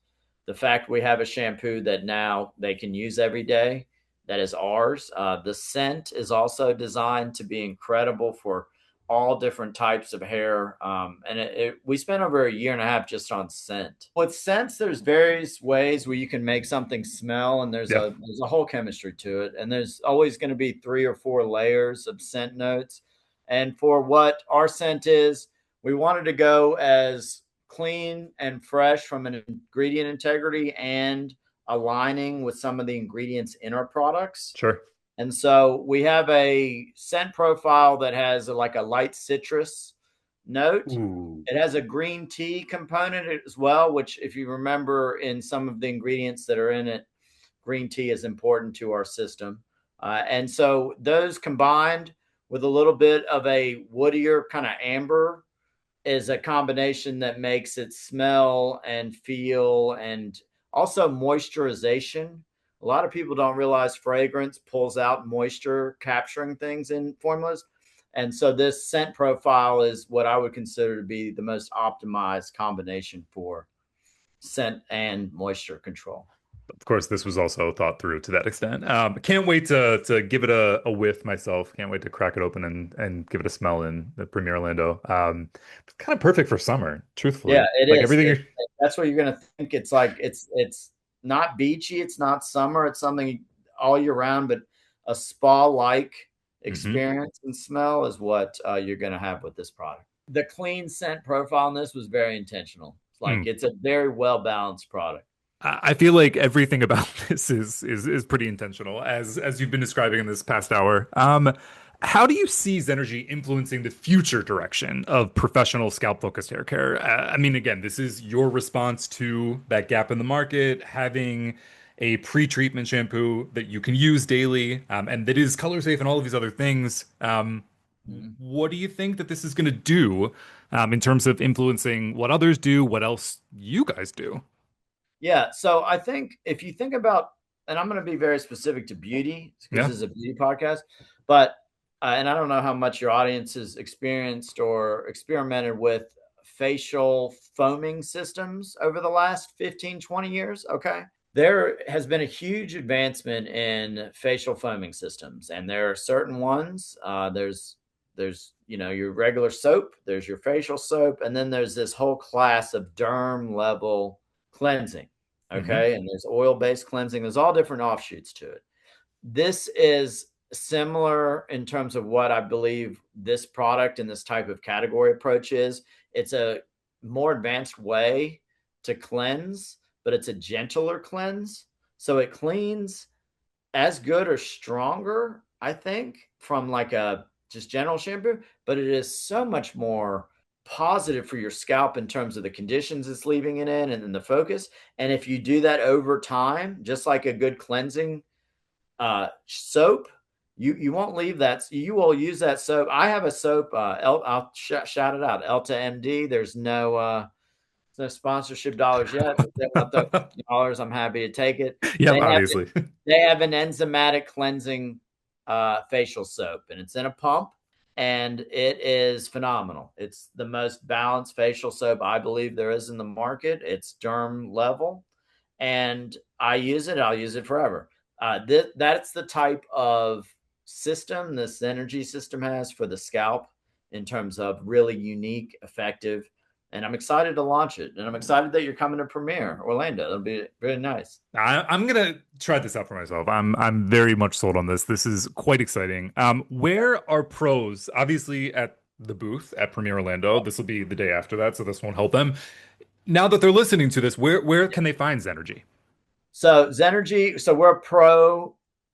the fact we have a shampoo that now they can use every day. That is ours. The scent is also designed to be incredible for all different types of hair. And we spent over a year and a half just on scent. With scents, there's various ways where you can make something smell, and there's Yeah. a whole chemistry to it. And there's always going to be 3 or 4 layers of scent notes. And for what our scent is, we wanted to go as clean and fresh from an ingredient integrity and aligning with some of the ingredients in our products. Sure. And so we have a scent profile that has like a light citrus note. Ooh. It has a green tea component as well, which, if you remember, in some of the ingredients that are in it, green tea is important to our system. And so those combined with a little bit of a woodier kind of amber is a combination that makes it smell and feel, and also moisturization. A lot of people don't realize fragrance pulls out moisture capturing things in formulas. And so this scent profile is what I would consider to be the most optimized combination for scent and moisture control. Of course, this was also thought through to that extent. Can't wait to give it a whiff myself. Can't wait to crack it open and give it a smell in the Premier Orlando. It's kind of perfect for summer, Yeah, truthfully. it Like is. everything you're That's what you're going to think. It's like it's not beachy, it's not summer, it's something all year round, but a spa-like Mhm. experience and smell is what you're going to have with this product. The clean scent profile in this was very intentional. Like, Mm. it's a very well balanced product. I feel like everything about this is pretty intentional, as you've been describing in this past hour. How do you see Zenergy influencing the future direction of professional scalp-focused hair care? I mean, again, this is your response to that gap in the market, having a pre-treatment shampoo that you can use daily, and that is color safe and all of these other things. Mhm. What do you think that this is going to do, in terms of influencing what others do, what else you guys do? Yeah. So I think if you think about, and I'm going to be very specific to beauty because Yeah, this is a beauty podcast, but, and I don't know how much your audience has experienced or experimented with facial foaming systems over the last 15, 20 years. Okay. There has been a huge advancement in facial foaming systems, and there are certain ones. There's your regular soap, there's your facial soap, and then there's this whole class of derm level cleansing. Okay. And there's oil-based cleansing. There's all different offshoots to it. This is similar in terms of what I believe this product and this type of category approach is. It's a more advanced way to cleanse, but it's a gentler cleanse. So it cleans as good or stronger, I think, from like a just general shampoo, but it is so much more positive for your scalp in terms of the conditions it's leaving it in and then the focus. And if you do that over time, just like a good cleansing soap, you won't leave that. You will use that soap. I have a soap. I'll shout it out. Elta MD. There's no sponsorship dollars yet. Dollars, I'm happy to take it. Yeah, obviously. They have an enzymatic cleansing facial soap, and it's in a pump, and it is phenomenal. It's the most balanced facial soap I believe there is in the market. It's derm level, and I use it. I'll use it forever. That's the type of system this Zenergy system has for the scalp in terms of really unique, effective. And I'm excited to launch it. And I'm excited that you're coming to Premiere Orlando. It'll be really nice. I'm gonna try this out for myself. I'm very much sold on this. This is quite exciting. Where are pros? Obviously at the booth at Premiere Orlando. This will be the day after that, so this won't help them. Now that they're listening to this, where can they find Zenergy? So Zenergy,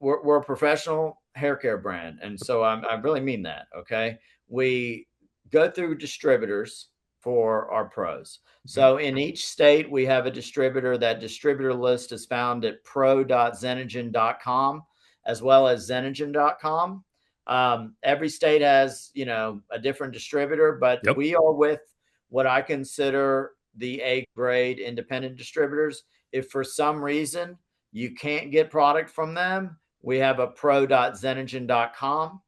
we're a professional hair care brand. And so I really mean that. Okay. We go through distributors for our pros. So in each state, we have a distributor. That distributor list is found at pro.zenagen.com as well as zenagen.com. Every state has, a different distributor, but we are with what I consider the A grade independent distributors. If for some reason you can't get product from them, we have a pro.zenagen.com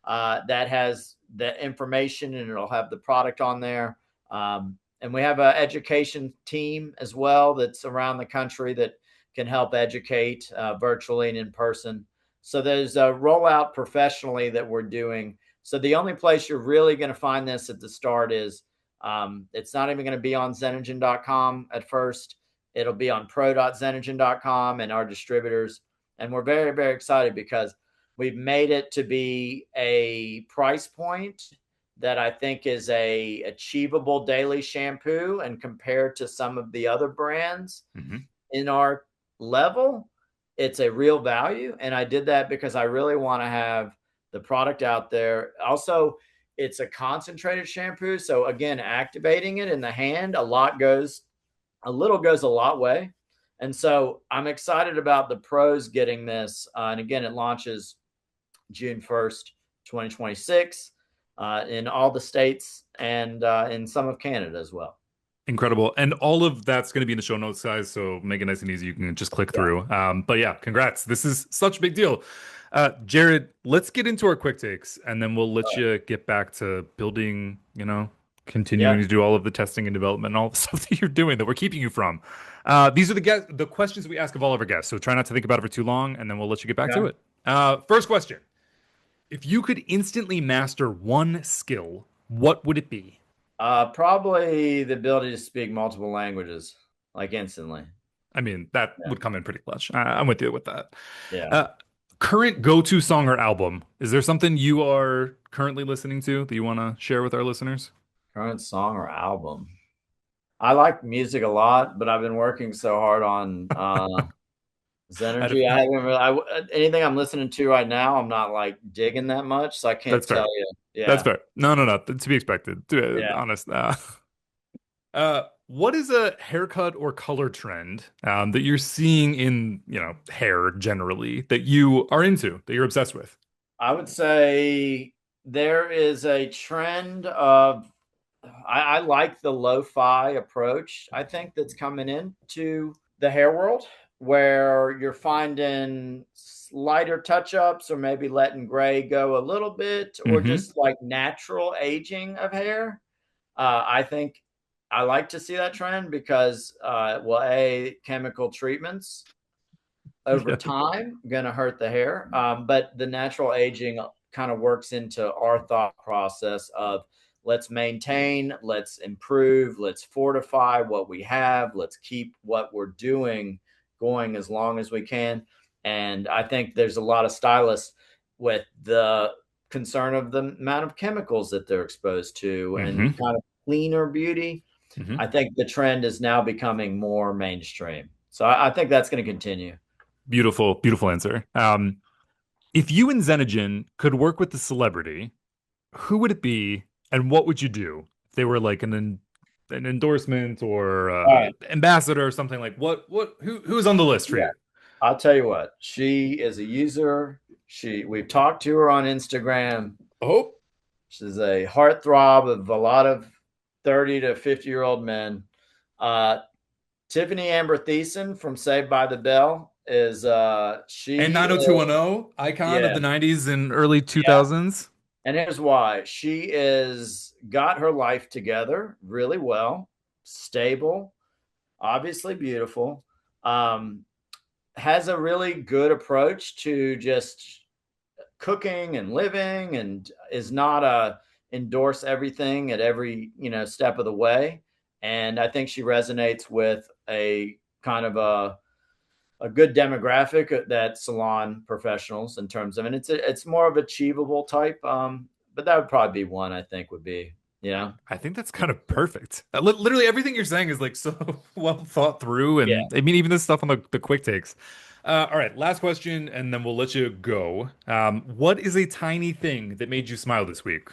that has the information and it'll have the product on there. And we have an education team as well that's around the country that can help educate virtually and in person. So there's a rollout professionally that we're doing. So the only place you're really going to find this at the start is it's not even going to be on zenagen.com at first. It'll be on pro.zenagen.com and our distributors. And we're very, very excited because we've made it to be a price point that I think is a achievable daily shampoo. And compared to some of the other brands in our level, it's a real value. And I did that because I really want to have the product out there. Also, it's a concentrated shampoo. So again, activating it in the hand, a little goes a lot way. And so I'm excited about the pros getting this. And again, it launches June 1st, 2026 in all the states and in some of Canada as well. Incredible. And all of that's going to be in the show notes, guys. So make it nice and easy. You can just click through. But yeah, congrats. This is such a big deal. Jared, let's get into our quick takes and then we'll let you get back to building, continuing to do all of the testing and development and all the stuff that you're doing that we're keeping you from. These are the questions we ask of all of our guests. So try not to think about it for too long and then we'll let you get back to it. First question. If you could instantly master one skill, what would it be? Probably the ability to speak multiple languages, like instantly. I mean, that would come in pretty clutch. I'm with you with that. Yeah. Current go-to song or album. Is there something you are currently listening to that you want to share with our listeners? Current song or album. I like music a lot, but I've been working so hard on Zenergy. I haven't really, anything I'm listening to right now, I'm not like digging that much, so I can't tell you. Yeah, that's fair. No, to be expected. To be honest. What is a haircut or color trend that you're seeing in hair generally that you are into, that you're obsessed with? I would say there is a trend of I like the lo-fi approach. I think that's coming into the hair world, where you're finding lighter touch-ups or maybe letting gray go a little bit or just like natural aging of hair. I think I like to see that trend because, chemical treatments over time going to hurt the hair. But the natural aging kind of works into our thought process of let's maintain, let's improve, let's fortify what we have, let's keep what we're doing going as long as we can. And I think there's a lot of stylists with the concern of the amount of chemicals that they're exposed to and kind of cleaner beauty. I think the trend is now becoming more mainstream. So I think that's going to continue. Beautiful, beautiful answer. If you and Zenagen could work with a celebrity, who would it be, and what would you do if they were like an endorsement or ambassador or something? Like who's on the list for you? I'll tell you what, she is a user. We've talked to her on Instagram. Oh, she's a heartthrob of a lot of 30 to 50-year-old men. Tiffany Amber Thiessen from Saved by the Bell is she and 90210 icon of the 90s and early 2000s. And here's why. She is got her life together really well, stable, obviously beautiful, has a really good approach to just cooking and living, and is not a endorse everything at every step of the way. And I think she resonates with a kind of a good demographic that salon professionals in terms of, and it's more of achievable type. But that would probably be one I think would be, I think that's kind of perfect. Literally everything you're saying is like so well thought through. And I mean, even this stuff on the quick takes. All right, last question, and then we'll let you go. What is a tiny thing that made you smile this week?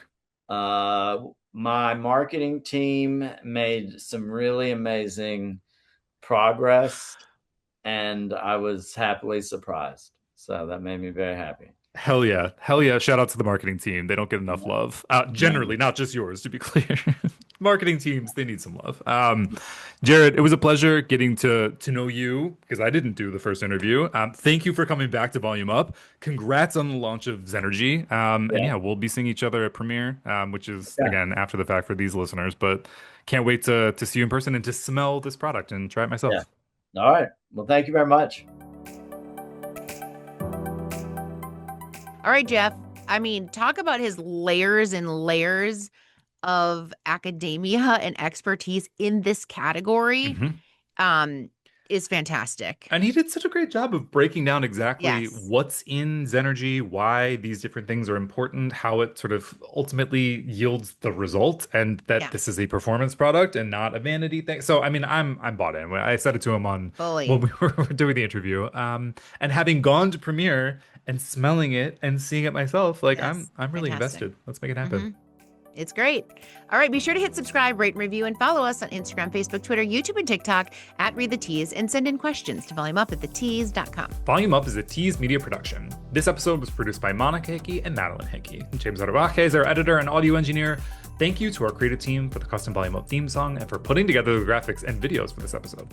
My marketing team made some really amazing progress, and I was happily surprised. So that made me very happy. Hell yeah. Hell yeah. Shout out to the marketing team. They don't get enough love. Generally, not just yours, to be clear. Marketing teams, they need some love. Jared, it was a pleasure getting to know you because I didn't do the first interview. Thank you for coming back to Volume Up. Congrats on the launch of Zenergy. And yeah, we'll be seeing each other at Premiere, which is, again, after the fact for these listeners. But can't wait to see you in person and to smell this product and try it myself. Yeah. All right. Well, thank you very much. All right, Jeff. I mean, talk about his layers and layers of academia and expertise in this category. Is fantastic. And he did such a great job of breaking down exactly what's in Zenergy, why these different things are important, how it sort of ultimately yields the result, and that this is a performance product and not a vanity thing. So, I mean, I'm bought in. I said it to him when we were doing the interview. And having gone to Premiere and smelling it and seeing it myself, like I'm really invested. Let's make it happen. It's great. All right, be sure to hit subscribe, rate, and review, and follow us on Instagram, Facebook, Twitter, YouTube, and TikTok at Read the Tease, and send in questions to volumeup@thetease.com. Volume Up is a Tease media production. This episode was produced by Monica Hickey and Madeline Hickey. James Arabaje is our editor and audio engineer. Thank you to our creative team for the custom Volume Up theme song and for putting together the graphics and videos for this episode.